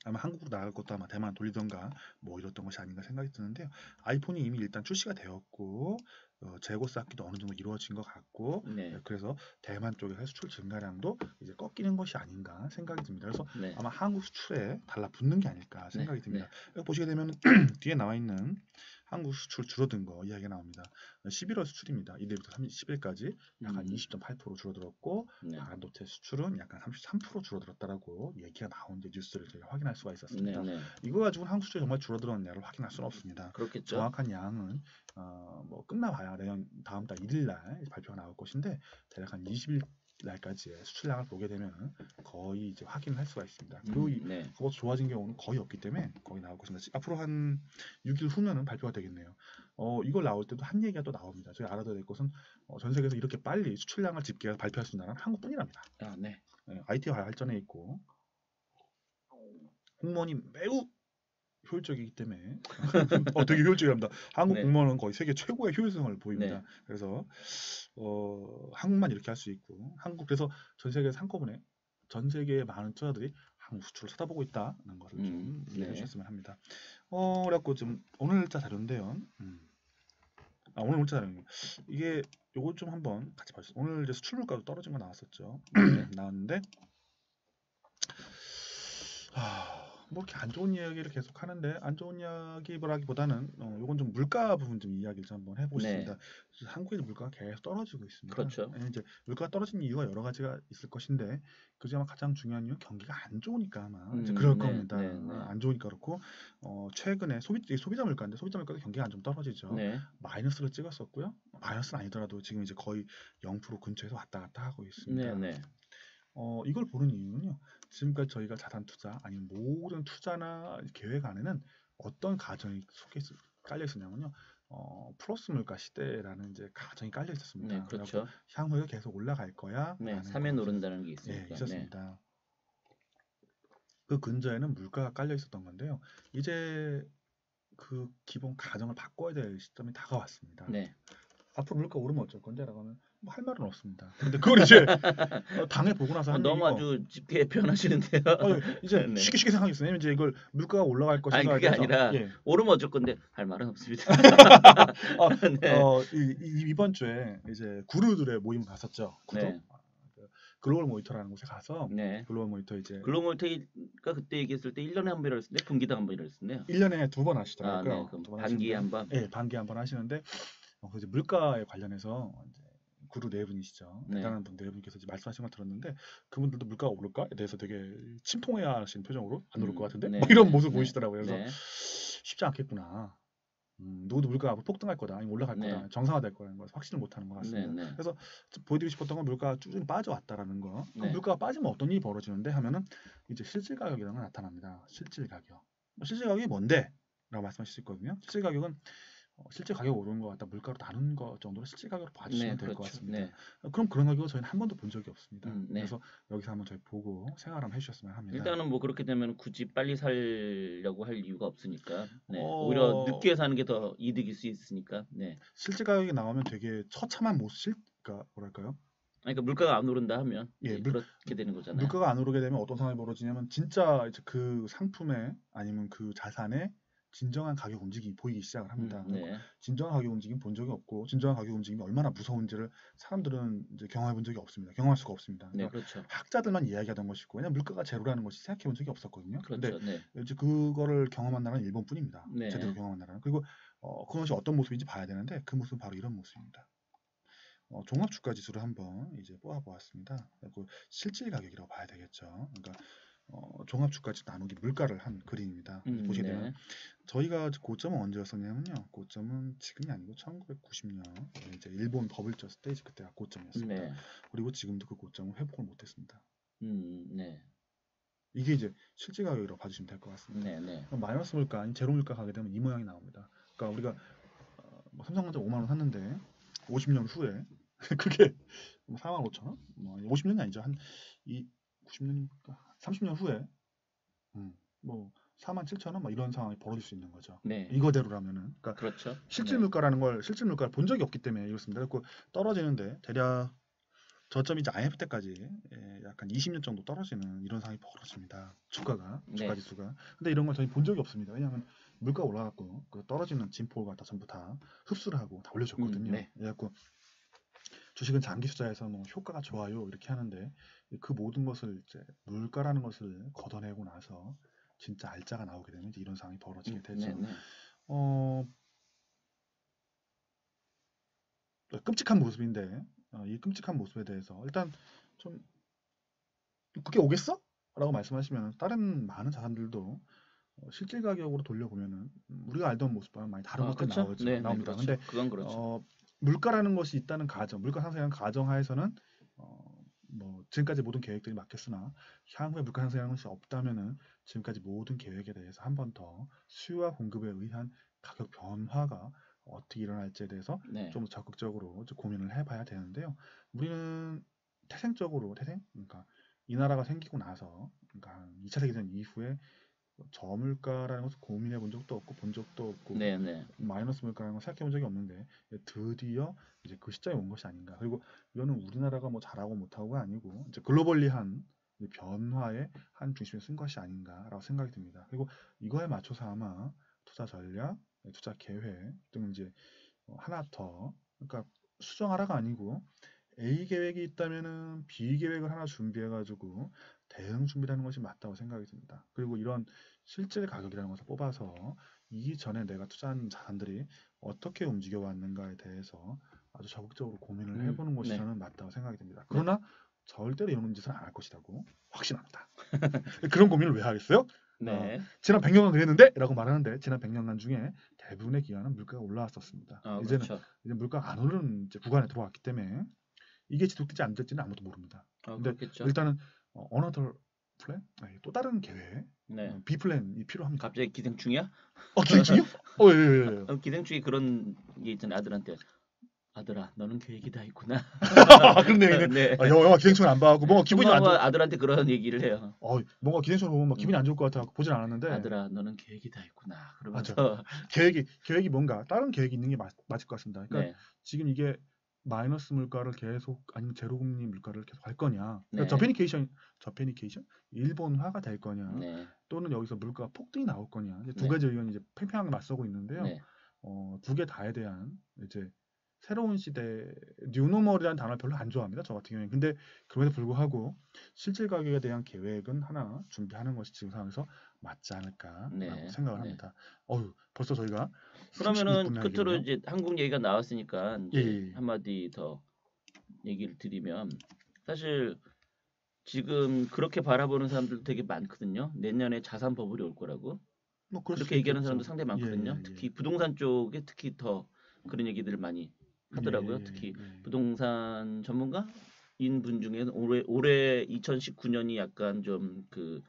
S2: 아마 한국으로 나갈 것도 아마 대만 돌리던가 뭐 이랬던 것이 아닌가 생각이 드는데요. 아이폰이 이미 일단 출시가 되었고 재고 쌓기도 어느 정도 이루어진 것 같고 그래서 대만 쪽에서 수출 증가량도 이제 꺾이는 것이 아닌가 생각이 듭니다. 그래서 아마 한국 수출에 달라붙는 게 아닐까 생각이 듭니다. 보시게 되면 뒤에 나와 있는 한국 수출 줄어든 거 이야기가 나옵니다. 11월 수출입니다. 이때부터 30일까지 약 한 20.8% 줄어들었고 반도체 수출은 약 한 33% 줄어들었다라고 얘기가 나오는데 뉴스를 저희가 확인할 수가 있었습니다. 이거 가지고는 한국 수출이 정말 줄어들었냐를 확인할 수는 없습니다.
S1: 그렇겠죠.
S2: 정확한 양은 뭐 끝나봐야 내년 다음 달 1일 날 발표가 나올 것인데 대략 한 20일 날까지의 수출량을 보게 되면 거의 이제 확인을 할 수가 있습니다. 그리고 그것도 좋아진 경우는 거의 없기 때문에 거의 나오고 있습니다. 앞으로 한 6일 후면은 발표가 되겠네요. 이걸 나올 때도 한 얘기가 또 나옵니다. 저희 알아둬야 될 것은 전 세계에서 이렇게 빨리 수출량을 집계해서 발표할 수 있는 나라는 한국뿐이랍니다. IT가 발전해 있고 공무원이 매우 효율적이기 때문에 되게 효율적이랍니다. 한국 공무원은 거의 세계 최고의 효율성을 보입니다. 그래서 한국만 이렇게 할 수 있고 그래서 전 세계에서 한꺼번에 전 세계의 많은 투자들이 한국 수출을 쳐다보고 있다는 것을 좀 이해해 주셨으면 합니다. 그래갖고 좀 오늘자 자료인데요. 오늘 문자 자료는 이게 요거 좀 한번 같이 봐주세요. 오늘 이제 수출 물가도 떨어진 거 나왔었죠. 나왔는데 뭐 이렇게 안 좋은 이야기를 계속 하는데 안 좋은 이야기보다는 요건 좀 물가 부분 좀 이야기를 좀 한번 해보겠습니다. 한국의 물가가 계속 떨어지고 있습니다.
S1: 그렇죠.
S2: 이제 물가가 떨어진 이유가 여러 가지가 있을 것인데 그중 아마 가장 중요한 이유는 경기가 안 좋으니까 아마 이제 그럴 겁니다. 안 좋으니까 그렇고 최근에 소비자 물가인데 소비자 물가도 경기가 좀 떨어지죠. 마이너스를 찍었었고요. 마이너스는 아니더라도 지금 이제 거의 0% 근처에서 왔다 갔다 하고 있습니다. 이걸 보는 이유는요. 지금까지 저희가 자산 투자 아니면 모든 투자나 계획 안에는 어떤 가정이 깔려 있었냐면요. 플러스 물가 시대라는 이제 가정이 깔려 있었습니다.
S1: 그렇죠.
S2: 향후에 계속 올라갈 거야.
S1: 사면 오른다는 게 있으니까.
S2: 있었습니다. 그 근저에는 물가가 깔려 있었던 건데요. 이제 그 기본 가정을 바꿔야 될 시점이 다가왔습니다. 앞으로 물가 오르면 어쩔 건데라고 하면 뭐 할 말은 없습니다. 근데 그걸 이제 당해 보고 나서
S1: 너무 아주 짙게 표현하시는데요.
S2: 이제 쉽게 생각하고 있어요. 왜냐면 이제 이걸 물가가 올라갈 것인가.
S1: 아니 그게 아니라 오르면 어쩔 건데 할 말은 없습니다.
S2: 이번 주에 이제 구루들의 모임 갔었죠. 글로벌 모니터라는 곳에 가서 글로벌 모니터
S1: 글로벌 모니터가 그때 얘기했을 때 1년에 한 번 이랬었는데 분기당 한 번 이랬었네요.
S2: 1년에 2번 하시더라고요.
S1: 반기에 한 번.
S2: 반기에 한 번 하시는데 이제 물가에 관련해서 이제 구루 네 분이시죠. 대단한 분 네 분께서 이제 말씀하신 걸 들었는데 그분들도 물가가 오를까에 대해서 되게 침통해하시는 표정으로 안 오를 것 같은데 뭐 이런 모습 보이시더라고요. 그래서 쉽지 않겠구나. 누구도 물가가 앞으로 폭등할 거다, 아니면 올라갈 거다, 정상화될 거라는 걸 확신을 못하는 것 같습니다. 그래서 보여드리고 싶었던 건 물가가 쭉 빠져왔다라는 거. 물가가 빠지면 어떤 일이 벌어지는데 하면은 이제 실질 가격이라는 게 나타납니다. 실질 가격. 실질 가격이 뭔데? 라고 말씀하실 수 있거든요. 실질 가격은 실제 가격 오르는 것 같다 물가로 나눈 것 정도로 실제 가격으로 봐주시면 될 것 같습니다. 그럼 그런 가격을 저희는 한 번도 본 적이 없습니다. 그래서 여기서 한번 저희 보고 생각 한번 해주셨으면 합니다.
S1: 일단은 뭐 그렇게 되면 굳이 빨리 살려고 할 이유가 없으니까 오히려 늦게 사는 게 더 이득일 수 있으니까.
S2: 실제 가격이 나오면 되게 처참한 모습, 그러니까 뭐랄까요?
S1: 그러니까 물가가 안 오른다 하면 그렇게 되는 거잖아요.
S2: 물가가 안 오르게 되면 어떤 상황이 벌어지냐면 진짜 이제 그 상품에 아니면 그 자산에 진정한 가격 움직임이 보이기 시작을 합니다. 진정한 가격 움직임 본 적이 없고 진정한 가격 움직임이 얼마나 무서운지를 사람들은 이제 경험해 본 적이 없습니다. 경험할 수가 없습니다.
S1: 그렇죠.
S2: 학자들만 이야기하던 것이고 왜냐면 물가가 제로라는 것이 생각해 본 적이 없었거든요. 그런데 이제 그거를 경험한 나라는 일본뿐입니다. 제대로 경험한 나라는. 그리고 그것이 어떤 모습인지 봐야 되는데 그 모습은 바로 이런 모습입니다. 종합 주가 지수를 한번 이제 뽑아보았습니다. 그 실질 가격이라고 봐야 되겠죠. 그러니까 종합 주가지 나누기 물가를 한 그림입니다. 보시게 되면 저희가 고점은 언제였었냐면요. 고점은 지금이 아니고 1990년 이제 일본 버블 졌을 때 그때가 고점이었습니다. 그리고 지금도 그 고점을 회복을 못했습니다. 이게 이제 실질 가격이라고 봐주시면 될 것 같습니다. 그럼 마이너스 물가 아닌 제로 물가 가게 되면 이 모양이 나옵니다. 그러니까 우리가 삼성전자 5만 원 샀는데 50년 후에 그게 45,000원? 50년이 아니죠. 한 90년이니까 30년 후에 뭐 47,000원 막 이런 상황이 벌어질 수 있는 거죠. 이거대로라면은. 그러니까
S1: 그렇죠.
S2: 실질 물가라는 걸 실질 물가를 본 적이 없기 때문에 이렇습니다. 그래서 떨어지는데 대략 저점이 이제 IMF 때까지 약간 20년 정도 떨어지는 이런 상황이 벌어집니다. 주가 지수가. 근데 이런 걸 저희 본 적이 없습니다. 왜냐하면 물가 올라갔고 그 떨어지는 진폭을 다 전부 다 흡수를 하고 다 올려줬거든요. 그래갖고 주식은 장기 투자에서 뭐 효과가 좋아요 이렇게 하는데 그 모든 것을 이제 물가라는 것을 걷어내고 나서 진짜 알짜가 나오게 되면 이제 이런 상황이 벌어지게 되죠. 끔찍한 모습인데 이 끔찍한 모습에 대해서 일단 좀 그게 오겠어? 라고 말씀하시면 다른 많은 자산들도 실질 가격으로 돌려보면은 우리가 알던 모습과는 많이 다른 것들이 나옵니다. 근데
S1: 그건 그렇죠.
S2: 물가라는 것이 있다는 가정, 물가 상승이라는 가정하에서는 뭐 지금까지 모든 계획들이 막혔으나 향후에 물가 상승하는 것이 없다면은 지금까지 모든 계획에 대해서 한 번 더 수요와 공급에 의한 가격 변화가 어떻게 일어날지에 대해서
S1: 네.
S2: 좀 적극적으로 좀 고민을 해봐야 되는데요. 우리는 태생적으로 그러니까 이 나라가 생기고 나서 그러니까 2차 세계대전 이후에 저물가라는 것을 고민해 본 적도 없고 본 적도 없고
S1: 네, 네.
S2: 마이너스 물가라는 걸 생각해 본 적이 없는데 드디어 이제 그 시점에 온 것이 아닌가. 그리고 이거는 우리나라가 뭐 잘하고 못하고가 아니고 이제 글로벌리한 변화의 한 중심에 쓴 것이 아닌가라고 생각이 듭니다. 그리고 이거에 맞춰서 아마 투자 전략, 투자 계획 등 이제 하나 더 그러니까 수정하라가 아니고 A 계획이 있다면은 B 계획을 하나 준비해가지고 대응 준비라는 것이 맞다고 생각이 듭니다. 그리고 이런 실질 가격이라는 것을 뽑아서 이전에 내가 투자한 자산들이 어떻게 움직여 왔는가에 대해서 아주 적극적으로 고민을 해보는 것이
S1: 네.
S2: 저는 맞다고 생각이 듭니다. 그러나 절대로 이런 짓은 안 할 것이라고 확신합니다. 그런 고민을 왜 하겠어요?
S1: 네.
S2: 지난 100년간 그랬는데? 라고 말하는데 지난 100년간 중에 대부분의 기간은 물가가 올라왔었습니다. 이제는
S1: 그렇죠.
S2: 이제 물가가 안 오르는 이제 구간에 들어왔기 때문에 이게 지속될지 안 될지는 아무도 모릅니다. 근데
S1: 그렇겠죠.
S2: 일단은 another plan? 또 다른 계획,
S1: 네.
S2: B 플랜이 필요합니다.
S1: 갑자기 기생충이야?
S2: 기생충이요? 예.
S1: 기생충이 그런 게 있잖아. 아들한테. 아들아, 너는 계획이 다 있구나.
S2: 그런데
S1: 네.
S2: 영화 기생충을 안 봐갖고 뭔가 기분이 안 좋아.
S1: 아들한테 그런 얘기를 해요.
S2: 뭔가 기생충을 보면 막 기분이 안 좋을 것 같아 보진 않았는데.
S1: 아들아, 너는 계획이 다 있구나. 그러면서
S2: 맞아. 계획이 뭔가 다른 계획이 있는 게 맞을 것 같습니다. 그러니까
S1: 네.
S2: 지금 이게 마이너스 물가를 계속 아니면 제로금리 물가를 계속 할 거냐,
S1: 네.
S2: 저페니케이션 일본화가 될 거냐,
S1: 네.
S2: 또는 여기서 물가 폭등이 나올 거냐, 이제 두
S1: 네.
S2: 가지 의견이 이제 팽팽하게 맞서고 있는데요.
S1: 네.
S2: 두 개 다에 대한 이제 새로운 시대 뉴노멀이라는 단어를 별로 안 좋아합니다. 저 같은 경우에. 근데 그럼에도 불구하고 실질 가격에 대한 계획은 하나 준비하는 것이 지금 상황에서 맞지 않을까라고
S1: 네.
S2: 생각을
S1: 네.
S2: 합니다. 벌써 저희가
S1: 그러면은
S2: 36분
S1: 끝으로
S2: 얘기네요.
S1: 이제 한국 얘기가 나왔으니까 이제
S2: 예.
S1: 한마디 더 얘기를 드리면 사실 지금 그렇게 바라보는 사람들도 되게 많거든요. 내년에 자산 버블이 올 거라고.
S2: 뭐 그럴
S1: 그렇게
S2: 수
S1: 얘기하는
S2: 있겠죠.
S1: 사람도 상당히 많거든요.
S2: 예.
S1: 특히 부동산 쪽에 특히 더 그런 얘기들을 많이 하더라고요. 특히 부동산 전문가인 분 중에는 올해 2019년이 약간 좀 그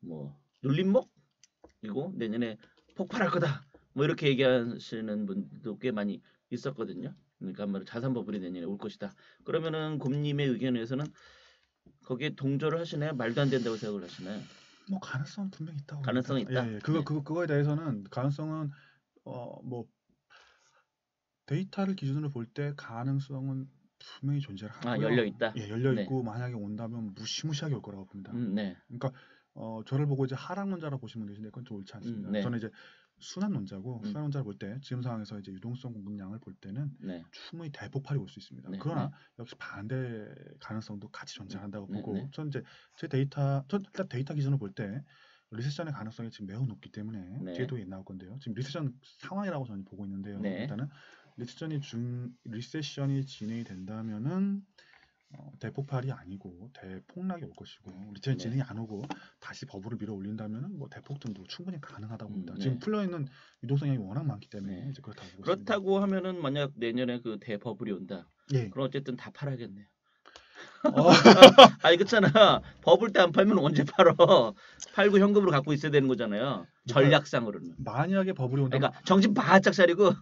S1: 뭐 눌림목이고 내년에 폭발할 거다. 뭐 이렇게 얘기하시는 분도 꽤 많이 있었거든요. 그러니까 한마디로 자산 버블이 내년에 올 것이다. 그러면은 곰님의 의견에서는 거기에 동조를 하시나요? 말도 안 된다고 생각을 하시나요?
S2: 뭐 가능성은 분명히 있다고
S1: 가능성이
S2: 봅니다.
S1: 있다.
S2: 예. 그거에 대해서는 가능성은 뭐 데이터를 기준으로 볼 때 가능성은 분명히 존재를 하고요.
S1: 열려 있다.
S2: 예, 열려
S1: 네.
S2: 있고 만약에 온다면 무시무시하게 올 거라고 봅니다.
S1: 네.
S2: 그러니까 저를 보고 이제 하락론자라 보시면 되시는데 그건 좀 옳지 않습니다.
S1: 네.
S2: 저는 이제 순환론자고 순환론자를 볼 때 지금 상황에서 이제 유동성 공급량을 볼 때는
S1: 네.
S2: 충분히 대폭발이 올 수 있습니다.
S1: 네.
S2: 그러나
S1: 네.
S2: 역시 반대 가능성도 같이 존재한다고
S1: 네.
S2: 보고
S1: 네.
S2: 저는 이제 전 일단 데이터 기준으로 볼 때 리세션의 가능성이 지금 매우 높기 때문에
S1: 네.
S2: 뒤에도 나올 건데요. 지금 리세션 상황이라고 저는 보고 있는데요.
S1: 네.
S2: 일단은 리세션이 진행이 된다면은 대폭발이 아니고 대폭락이 올 것이고 리세션 진행이 안 오고 다시 버블을 밀어 올린다면은 뭐 대폭등도 충분히 가능하다고 봅니다. 지금 풀려 있는 유동성이 워낙 많기 때문에 이제 그렇다고 보고 있습니다.
S1: 그렇다고 하면은 만약 내년에 그 대버블이 온다.
S2: 예.
S1: 그럼 어쨌든 다 팔아야겠네요. 아니 그렇잖아. 버블 때 안 팔면 언제 팔어? 팔고 현금으로 갖고 있어야 되는 거잖아요. 전략상으로는.
S2: 만약에 버블이 온다면
S1: 그러니까 정신 바짝 차리고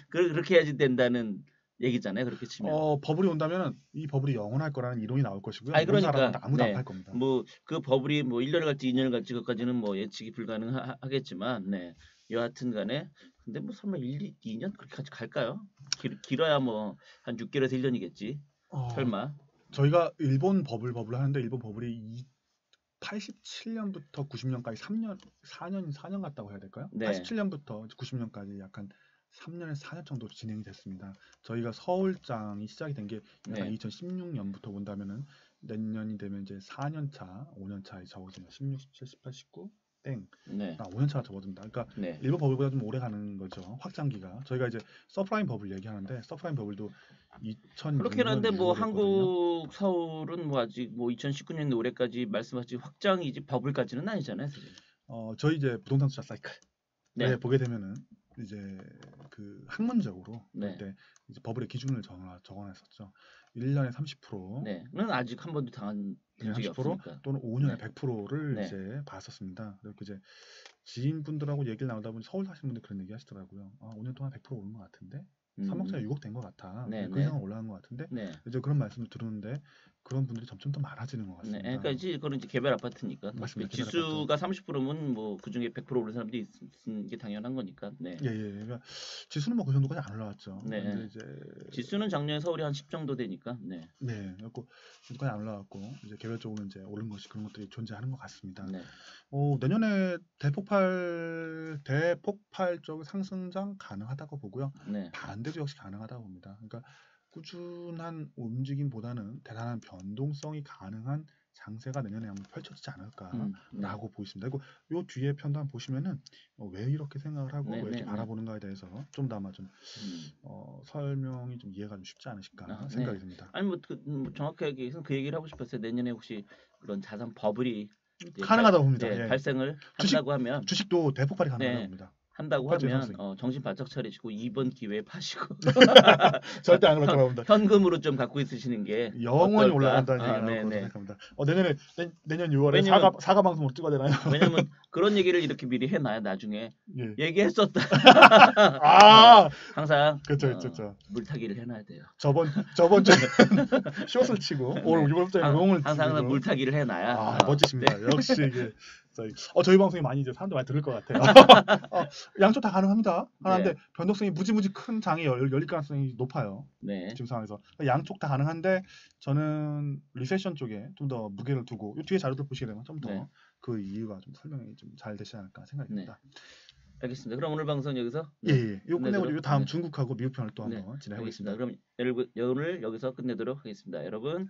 S1: 그렇게 해야지 된다는 얘기잖아요. 그렇게 치면.
S2: 버블이 온다면은 이 버블이 영원할 거라는 이론이 나올 것이고요.
S1: 아니 그러니까
S2: 아무도 안 팔 겁니다.
S1: 뭐 그 버블이 뭐 1년을 갈지 2년을 갈지 그까지는 뭐 예측이 불가능하겠지만 여하튼 간에 근데 뭐 설마 2년 그렇게까지 갈까요? 길어야 뭐 한 6개월에서 1년이겠지. 설마.
S2: 저희가 일본 버블 하는데 일본 버블이 87년부터 90년까지 4년 갔다고 해야 될까요? 87년부터 90년까지 약간 3년에서 4년 정도 진행이 됐습니다. 저희가 서울장이 시작이 된 게 약간 2016년부터 본다면은 내년이 되면 이제 4년 차, 5년 차에 접어듭니다. 16, 17, 18, 19 땡. 5년 차가 접어듭니다. 그러니까 일본 버블보다 좀 오래 가는 거죠. 확장기가. 저희가 이제 서프라임 버블 얘기하는데 서프라임 버블도 2006년
S1: 그렇긴 한데 뭐 한국 서울은 뭐 아직 뭐 2019년 올해까지 말씀하신 확장이지 버블까지는 아니잖아요, 사실.
S2: 저희 이제 부동산 투자 사이클 보게 되면은 이제 그 학문적으로 볼 때 이제 버블의 기준을 적어놨었죠. 1년에 30%,
S1: 는 아직 한 번도 당한 적이
S2: 30%
S1: 없으니까.
S2: 또는 5년에 100%를
S1: 네.
S2: 이제 봤었습니다. 그리고 이제 지인분들하고 얘기를 나누다 보니 서울 사시는 분들 그런 얘기 하시더라고요. 5년 동안 100% 오른 것 같은데 3억짜리 6억 된 것 같아.
S1: 네,
S2: 그 이상은 올라간 것 같은데
S1: 네.
S2: 이제 그런 말씀을 들었는데 그런 분들이 점점 더 많아지는 것
S1: 네.
S2: 같습니다.
S1: 그러니까 그건 이제 개별 아파트니까.
S2: 맞습니다. 개별
S1: 지수가 30%면 뭐 그중에 100% 오른 사람도 있는 게 당연한 거니까. 네.
S2: 예, 예. 그러니까 지수는 뭐 그 정도까지 안 올라왔죠.
S1: 네.
S2: 근데 이제
S1: 지수는 작년에 서울이 한 10 정도 되니까. 네.
S2: 네. 그래갖고 지수까지 안 올라왔고 이제 개별적으로 이제 오른 것이 그런 것들이 존재하는 것 같습니다.
S1: 네.
S2: 내년에 대폭발적 상승장 가능하다고 보고요.
S1: 네.
S2: 반대도 역시 가능하다고 봅니다. 그러니까 꾸준한 움직임보다는 대단한 변동성이 가능한 장세가 내년에 한번 펼쳐지지 않을까라고 보있습니다. 그리고 요 뒤에 편도 한번 보시면은 왜 이렇게 생각을 하고 왜 이렇게 바라보는가에 대해서 좀 더 아마 좀 설명이 좀 이해가 좀 쉽지 않으실까 생각이 듭니다.
S1: 아니 뭐 정확하게 그 얘기를 하고 싶었어요. 내년에 혹시 그런 자산 버블이
S2: 가능하다고 봅니다.
S1: 예. 발생을 한다고 하면
S2: 주식도 대폭발이 가능하다고 봅니다.
S1: 한다고 하면 정신 바짝 차리시고 이번 기회에 파시고
S2: 절대 안 그럴 거라고 봅니다.
S1: 현금으로 좀 갖고 있으시는 게
S2: 영원히 올라간다는 얘기가 나올 거라고 생각합니다. 내년 6월에 사과 방송으로 찍어야 되나요?
S1: 왜냐면 그런 얘기를 이렇게 미리 해놔야 나중에 얘기했었다. 항상
S2: 그렇죠.
S1: 물타기를 해놔야 돼요.
S2: 저번 주에 숏을 치고 올 6월부터 롱을
S1: 항상 물타기를 해놔야
S2: 멋지십니다. 역시 이게 저희 방송이 많이 이제 사람들 많이 들을 것 같아요. 양쪽 다 가능합니다. 하는데 변동성이 무지무지 큰 장이 열릴 가능성이 높아요. 지금 상황에서 양쪽 다 가능한데 저는 리세션 쪽에 좀 더 무게를 두고 이 뒤에 자료들 보시게 되면 좀 더 그 이유가 좀 설명이 좀 잘 되지 않을까 생각이 듭니다.
S1: 알겠습니다. 그럼 오늘 방송 여기서
S2: 이거 끝내고 다음 중국하고 미국 편을 또 한번 진행해 보겠습니다.
S1: 그럼 오늘 여기서 끝내도록 하겠습니다. 여러분